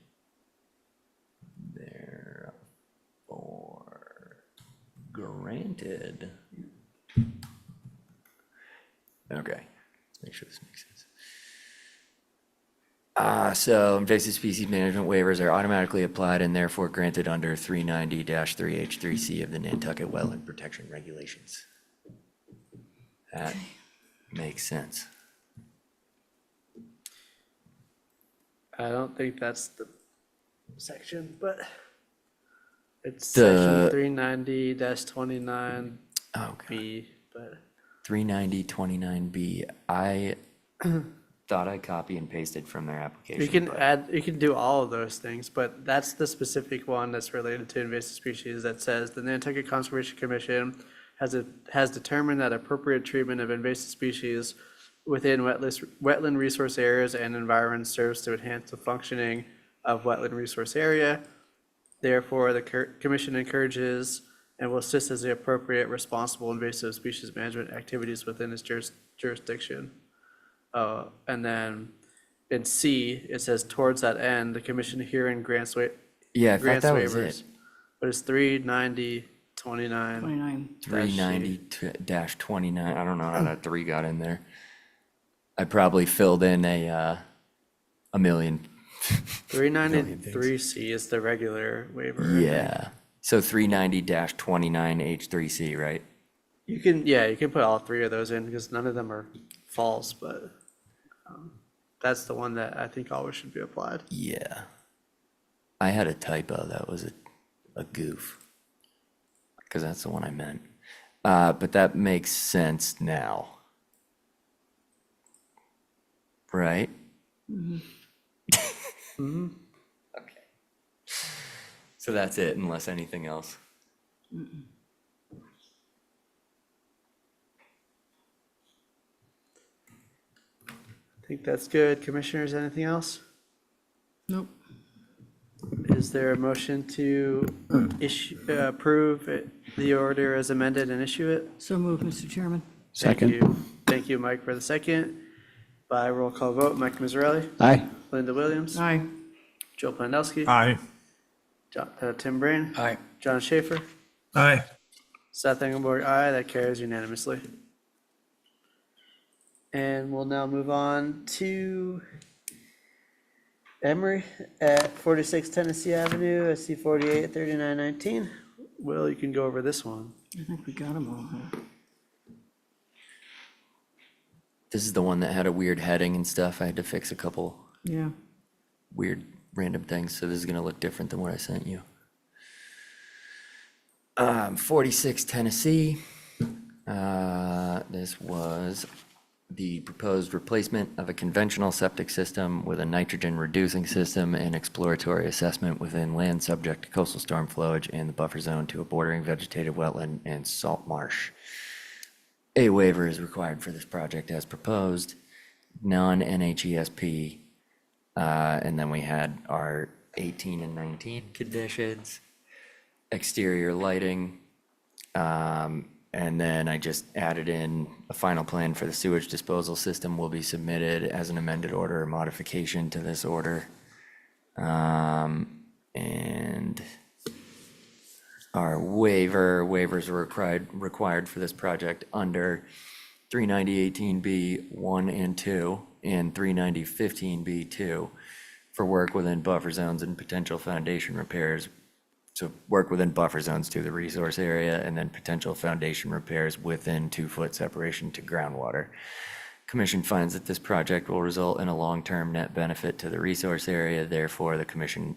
therefore granted. Okay, make sure this makes sense. So invasive species management waivers are automatically applied and therefore granted under 390-3H3C of the Nantucket Wetland Protection Regulations. That makes sense. I don't think that's the section, but it's The- section 390-29B, Okay. but 39029B. I thought I copy and pasted from their application. You can but- add, you can do all of those things, but that's the specific one that's related to invasive species that says the Nantucket Conservation Commission has determined that appropriate treatment of invasive species within wetland resource areas and environments serves to enhance the functioning of wetland resource area. Therefore, the commission encourages and will assist as the appropriate responsible invasive species management activities within its jurisdiction. And then in C, it says towards that end, the commission herein grants Yeah, I thought grants that was waivers. it. But it's 39029. 29. 390-29. I don't know how that 3 got in there. I probably filled in a million. 393C is the regular waiver. I think. Yeah. So 390-29H3C, right? You can put all three of those in because none of them are false, but that's the one that I think always should be applied. Yeah. I had a typo. That was a goof. Because that's the one I meant. But that makes sense now. Right? Mm-hmm. Okay. So that's it, unless anything else. I think that's good. Commissioners, anything else? Nope. Is there a motion to approve the order as amended and issue it? So moved, Mr. Chairman. Thank Second. you. Thank you, Mike, for the second. By roll call vote, Mike Mazzarelli, Aye. Linda Williams, Aye. Joe Plandelski, Aye. Tim Brain, Aye. John Schaefer, Aye. Seth Engelborg, aye. That carries unanimously. And we'll now move on to Emery at 46 Tennessee Avenue, SC 48 3919. Will, you can go over this one. I think we got them all, huh? This is the one that had a weird heading and stuff. I had to fix a couple Yeah. weird random things, so this is gonna look different than what I sent you. 46 Tennessee. This was the proposed replacement of a conventional septic system with a nitrogen reducing system and exploratory assessment within land subject to coastal storm flowage and the buffer zone to a bordering vegetative wetland and salt marsh. A waiver is required for this project as proposed, non-NHESP. And then we had our 18 and 19 conditions, exterior lighting. And then I just added in a final plan for the sewage disposal system will be submitted as an amended order or modification to this order. And our waivers are required for this project under 39018B 1 and 2 and 39015B 2 for work within buffer zones and potential foundation repairs. So work within buffer zones to the resource area and then potential foundation repairs within 2-foot separation to groundwater. Commission finds that this project will result in a long-term net benefit to the resource area. Therefore, the commission,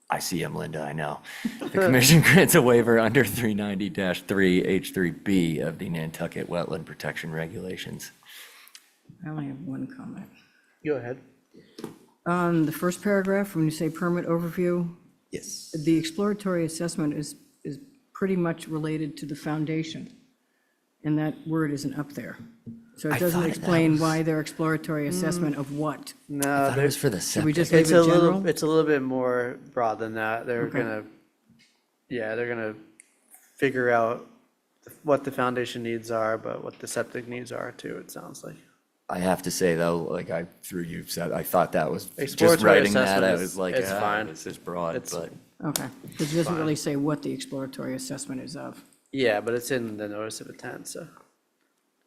I see him, Linda, I know. The commission grants a waiver under 390-3H3B of the Nantucket Wetland Protection Regulations. I only have one comment. Go ahead. On the first paragraph, when you say permit overview, Yes. the exploratory assessment is pretty much related to the foundation. And that word isn't up there. So I it doesn't thought that explain was- why their exploratory assessment of what. No, That was for the Should we septic. just leave it's it a little, general? it's a little bit more broad than that. They're Okay. gonna, they're gonna figure out what the foundation needs are, but what the septic needs are too, it sounds like. I have to say though, like I through you said, I thought that was just Exploratory writing that. assessment I is- was like, it's ah, fine. this is broad, It's- but Okay, because it doesn't really say what the exploratory assessment is of. Yeah, but it's in the notice of intent, so.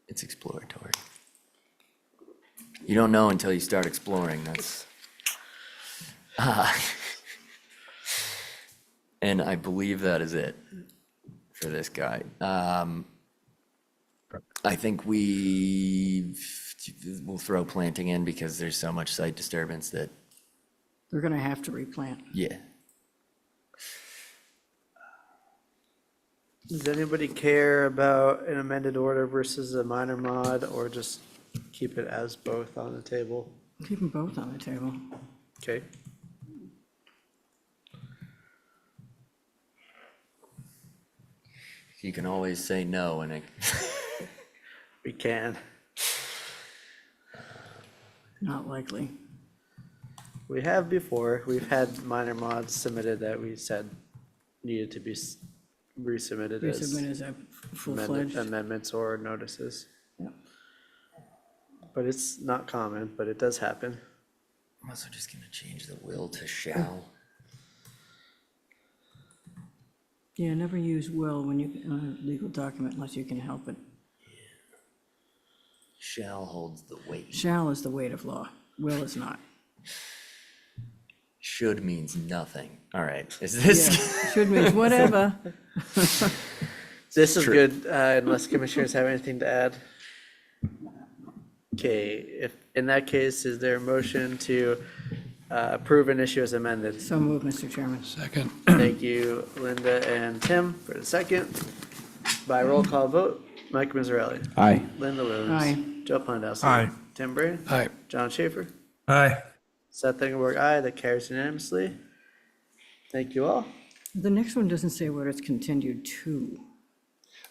it's exploratory. You don't know until you start exploring. That's. And I believe that is it for this guy. I think we'll throw planting in because there's so much site disturbance that, They're gonna have to replant. yeah. Does anybody care about an amended order versus a minor mod, or just keep it as both on the table? Keep them both on the table. Okay. You can always say no and it, We can. Not likely. We have before. We've had minor mods submitted that we said needed to be resubmitted as Resubmit as a full-fledged. amendments or notices. Yep. But it's not common, but it does happen. I'm also just gonna change the will to shall. Yeah, never use will when you, on a legal document unless you can help it. Shall holds the weight. Shall is the weight of law, will is not. Should means nothing. All right, is Yeah, this? should means whatever. This is True. good, unless commissioners have anything to add. Okay, if, in that case, is there a motion to approve an issue as amended? So move, Mr. Chairman. Second. Thank you, Linda and Tim, for the second. By roll call vote, Mike Mazzarelli. Aye. Linda Williams. Aye. Joe Pondowski. Aye. Tim Bray. Aye. John Schaefer. Aye. Seth Engelberg, aye. That carries unanimously. Thank you all. The next one doesn't say what it's continued to.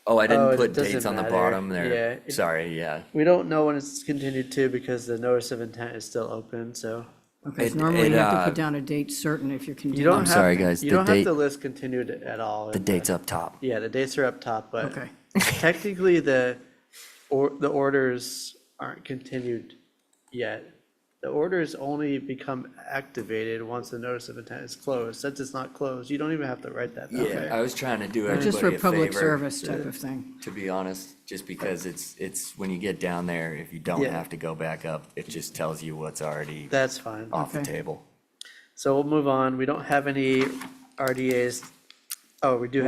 Oh, I Oh, didn't it put doesn't dates on the matter. bottom Yeah, there. it- Sorry, yeah. We don't know when it's continued to because the notice of intent is still open, so. Okay, It- so normally it, you have to uh, put down a date certain if you're You continuing. don't I'm have sorry, to- guys, You the don't have date- to list continued at all. The date's up top. Yeah, the dates are up top, but Okay, technically the orders aren't continued yet. The orders only become activated once the notice of intent is closed. Since it's not closed, you don't even have to write that down Yeah, there. I was trying to do just for everybody a public favor, service type of thing. to be honest, just because it's, when you get down there, if you don't Yeah. have to go back up, it just tells you what's already That's fine. off the Okay. table. So we'll move on. We don't have any RDAs. Oh, we don't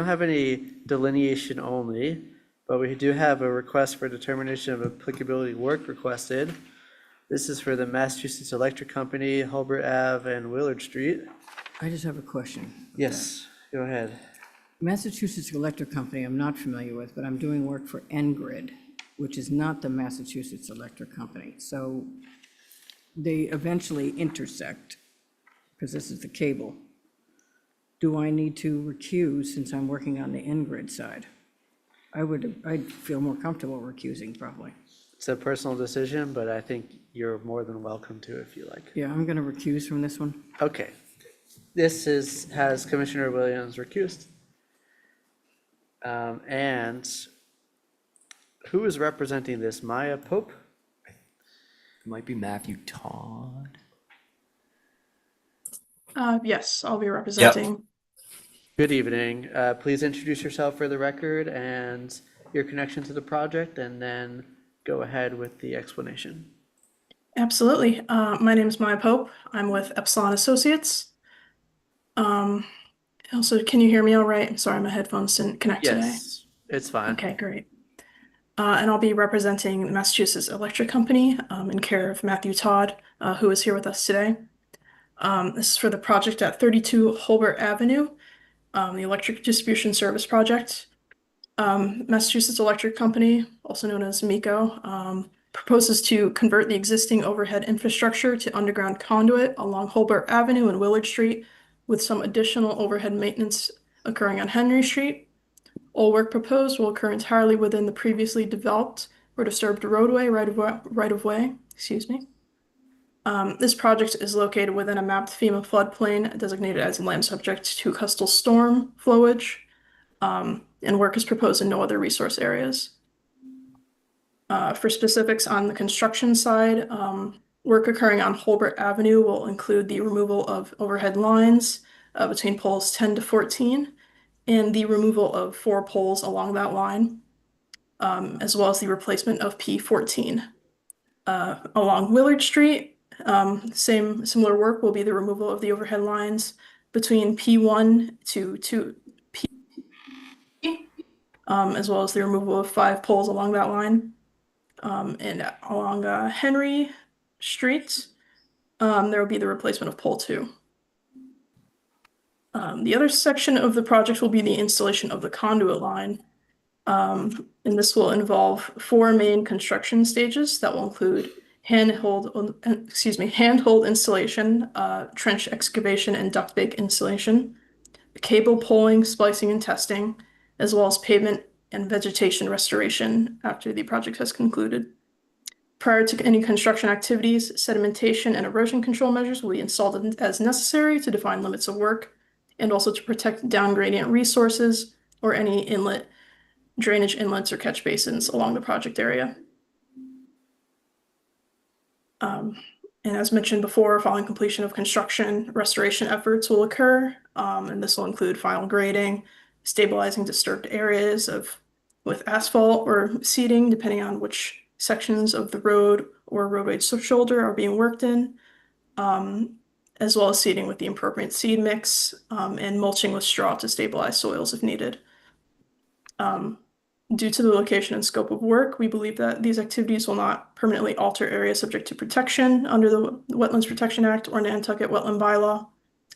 have any delineation only, but we do have a request for determination of applicability work requested. This is for the Massachusetts Electric Company, Hulbert Ave and Willard Street. I just have a question. Yes, go ahead. Massachusetts Electric Company, I'm not familiar with, but I'm doing work for Ngrid, which is not the Massachusetts Electric Company. So they eventually intersect, because this is the cable. Do I need to recuse since I'm working on the Ngrid side? I'd feel more comfortable recusing probably. It's a personal decision, but I think you're more than welcome to if you like. Yeah, I'm gonna recuse from this one. Okay. Has Commissioner Williams recused? And who is representing this? Maya Pope? It might be Matthew Todd. Yes, I'll be representing. Good evening. Please introduce yourself for the record and your connection to the project, and then go ahead with the explanation. Absolutely. My name is Maya Pope. I'm with Epsilon Associates. Also, can you hear me all right? I'm sorry, my headphones didn't connect today. Yes, it's fine. Okay, great. And I'll be representing the Massachusetts Electric Company in care of Matthew Todd, who is here with us today. This is for the project at 32 Hulbert Avenue, the electric distribution service project. Massachusetts Electric Company, also known as MECO, proposes to convert the existing overhead infrastructure to underground conduit along Hulbert Avenue and Willard Street, with some additional overhead maintenance occurring on Henry Street. All work proposed will occur entirely within the previously developed or disturbed roadway right of way. Excuse me. This project is located within a mapped FEMA floodplain designated as land subject to coastal storm flowage, and work is proposed in no other resource areas. For specifics on the construction side, work occurring on Hulbert Avenue will include the removal of overhead lines between poles 10 to 14, and the removal of 4 poles along that line, as well as the replacement of P14. Along Willard Street, similar work will be the removal of the overhead lines between P1 to P, as well as the removal of 5 poles along that line. And along Henry Street, there will be the replacement of pole 2. The other section of the project will be the installation of the conduit line. And this will involve 4 main construction stages that will include handhold installation, trench excavation, and duct bake installation, cable pulling, splicing, and testing, as well as pavement and vegetation restoration after the project has concluded. Prior to any construction activities, sedimentation and erosion control measures will be installed as necessary to define limits of work and also to protect down gradient resources or any inlet, drainage inlets or catch basins along the project area. And as mentioned before, following completion of construction, restoration efforts will occur, and this will include final grading, stabilizing disturbed areas with asphalt or seeding, depending on which sections of the road or roadway shoulder are being worked in, as well as seeding with the appropriate seed mix, and mulching with straw to stabilize soils if needed. Due to the location and scope of work, we believe that these activities will not permanently alter areas subject to protection under the Wetlands Protection Act or Nantucket Wetland Bylaw.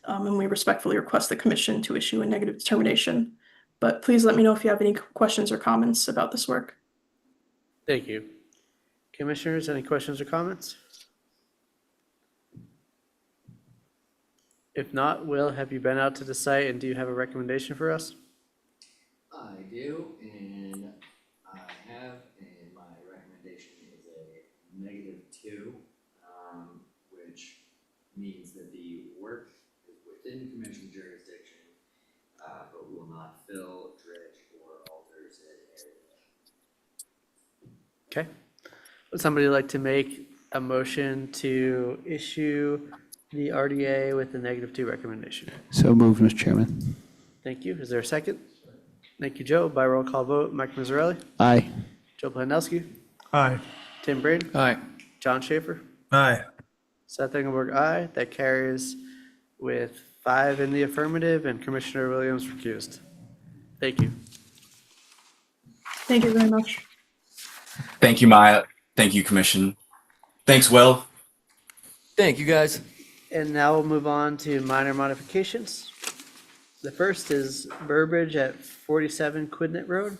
And we respectfully request the commission to issue a negative determination. But please let me know if you have any questions or comments about this work. Thank you. Commissioners, any questions or comments? If not, Will, have you been out to the site and do you have a recommendation for us? I do, and I have, and my recommendation is a -2, which means that the work is within commission jurisdiction, but will not fill, dredge, or alter said area. Okay. Would somebody like to make a motion to issue the RDA with the -2 recommendation? So moved, Mr. Chairman. Thank you. Is there a second? Thank you, Joe. By roll call vote, Mike Mazzarelli, Aye. Joe Planelski, Aye. Tim Braden, Aye. John Schaefer, Aye. Seth Engelberg, aye. That carries with 5 in the affirmative and Commissioner Williams recused. Thank you. Thank you very much. Thank you, Maya. Thank you, Commission. Thanks, Will. Thank you, guys. And now we'll move on to minor modifications. The first is Burbridge at 47 Quidnet Road,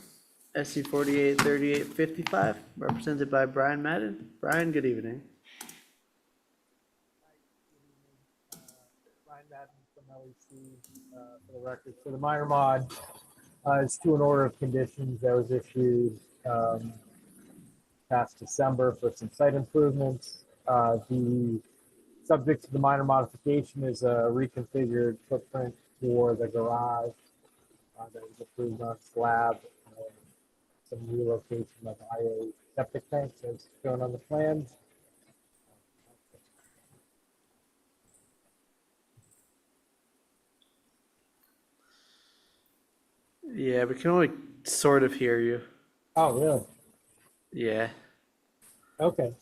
SC 483855, represented by Brian Madden. Brian, good evening. Brian Madden from LEC, for the record. So the minor mod is to an order of conditions that was issued past December for some site improvements. The subject to the minor modification is a reconfigured footprint for the garage that was approved on slab, and some relocation of IA septic tanks as shown on the plans. Yeah, we can only sort of hear you. Oh, really? Yeah. Okay.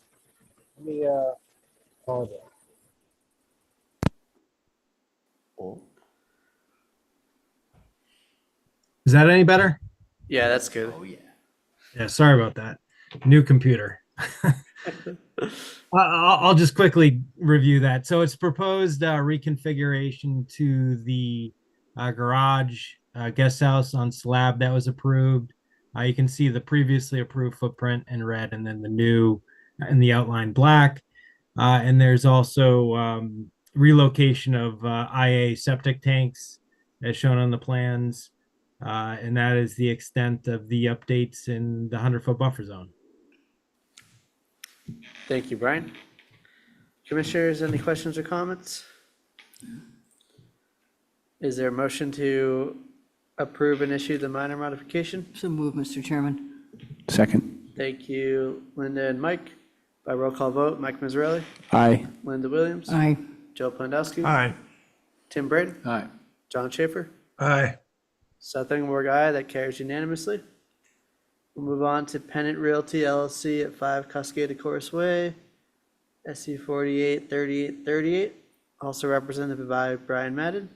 Let me apologize. Is that any better? Yeah, that's good. Oh, yeah. Yeah, sorry about that. New computer. I'll just quickly review that. So it's proposed reconfiguration to the garage guest house on slab that was approved. You can see the previously approved footprint in red and then the new in the outline black. And there's also relocation of IA septic tanks as shown on the plans. And that is the extent of the updates in the 100-foot buffer zone. Thank you, Brian. Commissioners, any questions or comments? Is there a motion to approve and issue the minor modification? So move, Mr. Chairman. Second. Thank you, Linda and Mike. By roll call vote, Mike Mazzarelli, Aye. Linda Williams, Aye. Joe Plandowski, Aye. Tim Braden, Aye. John Schaefer, Aye. Seth Engelberg, aye. That carries unanimously. We'll move on to Pennant Realty LLC at 5 Cascada Course Way, SC 483838, also represented by Brian Madden.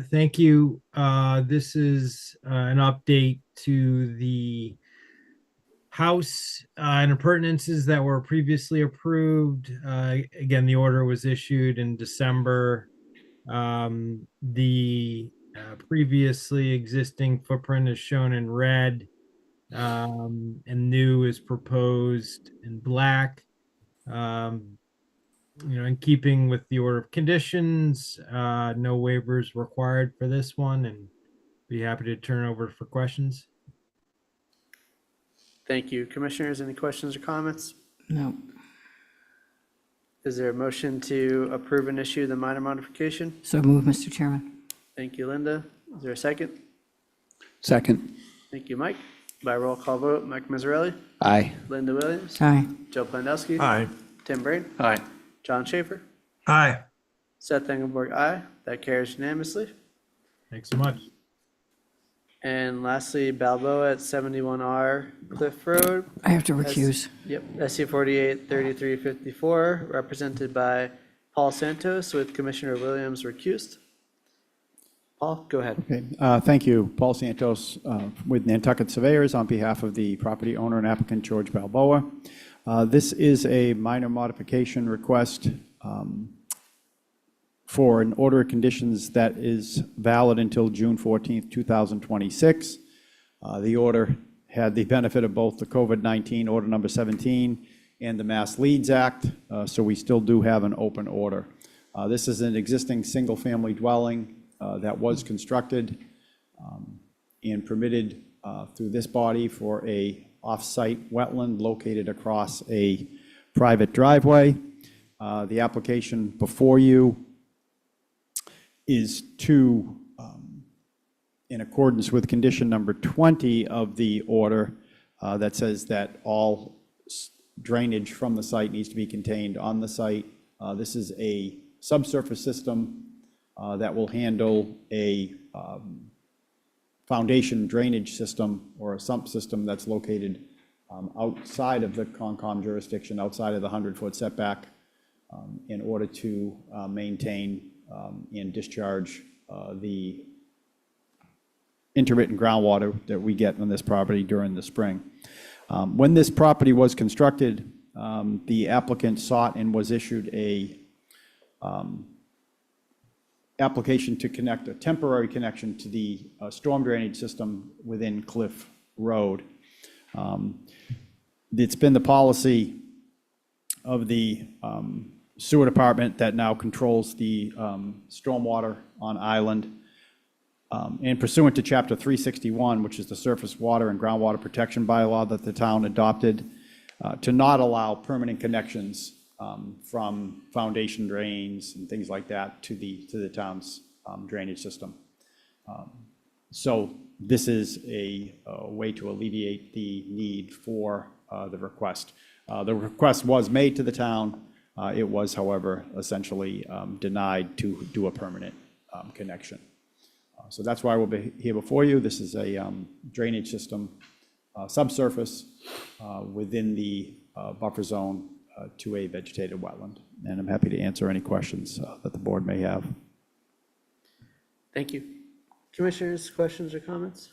Thank you. This is an update to the house and appurtenances that were previously approved. Again, the order was issued in December The previously existing footprint is shown in red, and new is proposed in black. In keeping with the order of conditions, no waivers required for this one, and be happy to turn over for questions. Thank you. Commissioners, any questions or comments? No. Is there a motion to approve and issue the minor modification? So move, Mr. Chairman. Thank you, Linda. Is there a second? Second. Thank you, Mike. By roll call vote, Mike Mazzarelli, Aye. Linda Williams, Aye. Joe Plandowski. Aye. Tim Brain, Aye. John Schaefer, Aye. Seth Engelberg, aye. That carries unanimously. Thanks so much. And lastly, Balboa at 71R Cliff Road. I have to recuse. Yep, SC 483354, represented by Paul Santos with Commissioner Williams recused. Paul, go ahead. Okay, thank you. Paul Santos with Nantucket Surveyors on behalf of the property owner and applicant George Balboa. This is a minor modification request for an order of conditions that is valid until June 14th, 2026. The order had the benefit of both the COVID-19 Order Number 17 and the Mass Leads Act, so we still do have an open order. This is an existing single-family dwelling that was constructed and permitted through this body for a off-site wetland located across a private driveway. The application before you is to, in accordance with condition number 20 of the order that says that all drainage from the site needs to be contained on the site. This is a subsurface system that will handle a foundation drainage system or a sump system that's located outside of the Concom jurisdiction, outside of the 100-foot setback, in order to maintain and discharge the intermittent groundwater that we get on this property during the spring. When this property was constructed, the applicant sought and was issued a application to connect a temporary connection to the storm drainage system within Cliff Road. It's been the policy of the sewer department that now controls the stormwater on island. And pursuant to Chapter 361, which is the Surface Water and Groundwater Protection Bylaw that the town adopted, to not allow permanent connections from foundation drains and things like that to the town's drainage system. So this is a way to alleviate the need for the request. The request was made to the town. It was, however, essentially denied to do a permanent connection. So that's why we'll be here before you. This is a drainage system, subsurface, within the buffer zone to a vegetated wetland. And I'm happy to answer any questions that the board may have. Thank you. Commissioners, questions or comments?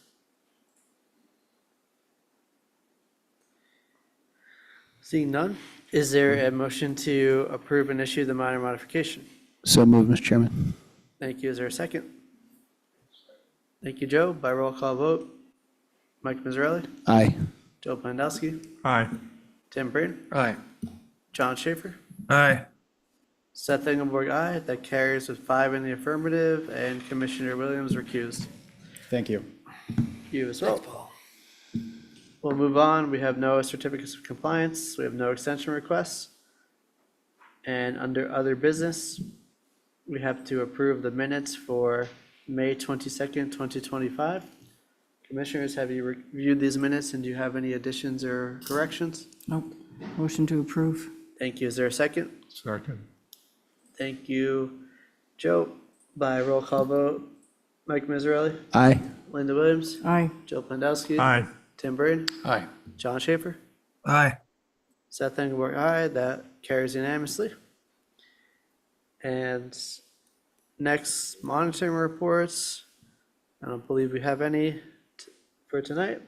Seeing none, is there a motion to approve and issue the minor modification? So move, Mr. Chairman. Thank you. Is there a second? Thank you, Joe. By roll call vote, Mike Mazzarelli, Aye. Joe Plandowski, Aye. Tim Brain, Aye. John Schaefer, Aye. Seth Engelberg, aye. That carries with 5 in the affirmative, and Commissioner Williams recused. Thank you. You as well. We'll move on. We have no certificates of compliance. We have no extension requests. And under other business, we have to approve the minutes for May 22nd, 2025. Commissioners, have you reviewed these minutes and do you have any additions or corrections? Nope. Motion to approve. Thank you. Is there a second? Second. Thank you, Joe. By roll call vote, Mike Mazzarelli, Aye. Linda Williams, Aye. Joe Plandowski. Aye. Tim Brain, Aye. John Schaefer, Aye. Seth Engelberg, aye. That carries unanimously. And next, monitoring reports. I don't believe we have any for tonight.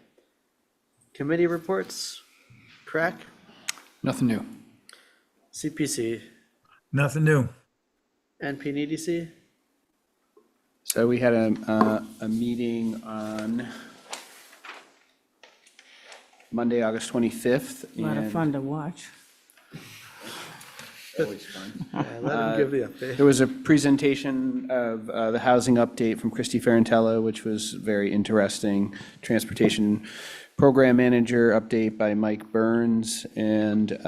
Committee reports, crack, Nothing new. CPC, Nothing new. NP and EDC, So we had a meeting on Monday, August 25th. A lot of and fun to watch. always fun. Yeah, let him give the update. There was a presentation of the housing update from Christy Ferrantello, which was very interesting. Transportation Program Manager update by Mike Burns, and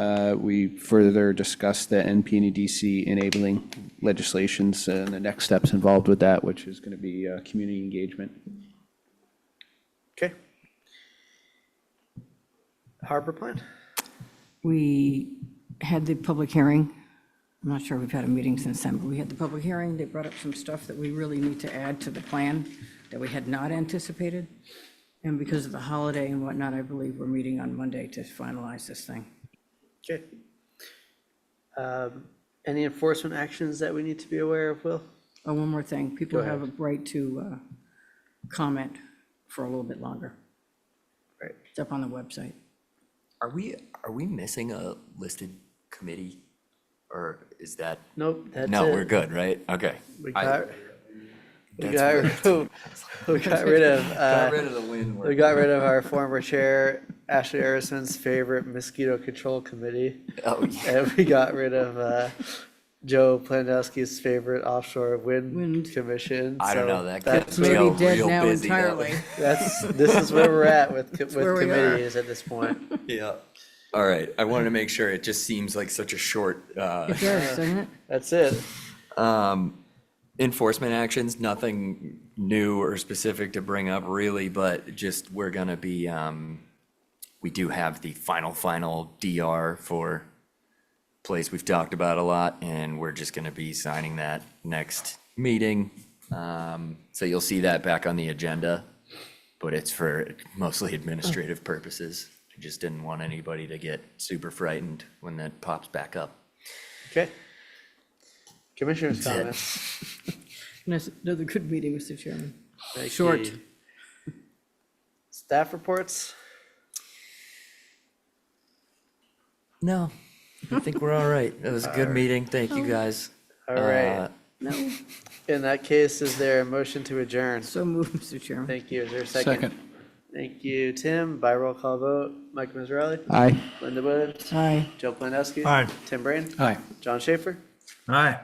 we further discussed the NPNEDC enabling legislations and the next steps involved with that, which is going to be community engagement. Okay. Harbor Plan? We had the public hearing. I'm not sure we've had a meeting since then, but we had the public hearing. They brought up some stuff that we really need to add to the plan that we had not anticipated. And because of the holiday and whatnot, I believe we're meeting on Monday to finalize this thing. Okay. Any enforcement actions that we need to be aware of, Will? Oh, one more thing. People Go have a ahead. right to comment for a little bit longer. Right. It's up on the website. Are we missing a listed committee? Or is that, Nope, that's it. no, we're good, right? Okay. We I- got, we That's got, weird. we got rid of, Got rid of the wind. we got rid of our former chair, Ashley Arison's favorite mosquito control committee. Oh, yeah. And we got rid of Joe Plandowski's favorite offshore wind Wind. commission. I don't So know, that that's keeps Maybe Joe dead real now busy. that entirely. way. this is where we're at with where we are. committees at this point. Yeah. All right. I wanted to make sure. It just seems like such a short, It does, doesn't it? That's it. enforcement actions, nothing new or specific to bring up really, but just we're gonna be, we do have the final DR for place we've talked about a lot, and we're just gonna be signing that next meeting. So you'll see that back on the agenda, but it's for mostly administrative purposes. I just didn't want anybody to get super frightened when that pops back up. Okay. Commissioners' That's it. comments. Another good meeting, Mr. Chairman. Thank Short. you. Staff reports? No, I think we're all right. It was a good meeting. Thank you, guys. All right. No, In that case, is there a motion to adjourn? so moved, Mr. Chairman. Thank you. Is there a second? Second. Thank you, Tim. By roll call vote, Mike Mazzarelli, Aye. Linda Wood, Aye. Joe Plandowski. Aye. Tim Brain, Aye. John Schaefer, Aye.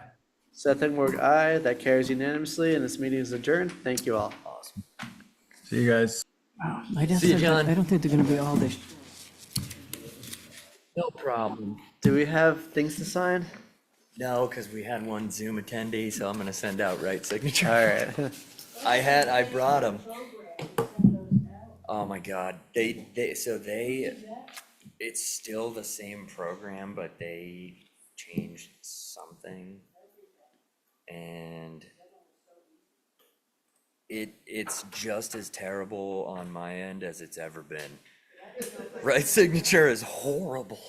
Seth Ingborg, aye. That carries unanimously, and this meeting is adjourned. Thank you all. Awesome. See you guys. Wow, I don't See you, think, John. I don't think they're gonna be all this. No problem. Do we have things to sign? No, because we had one Zoom attendee, so I'm gonna send out right signature. All right. I brought them. Oh my God, it's still the same program, but they changed something. And it's just as terrible on my end as it's ever been. Right signature is horrible.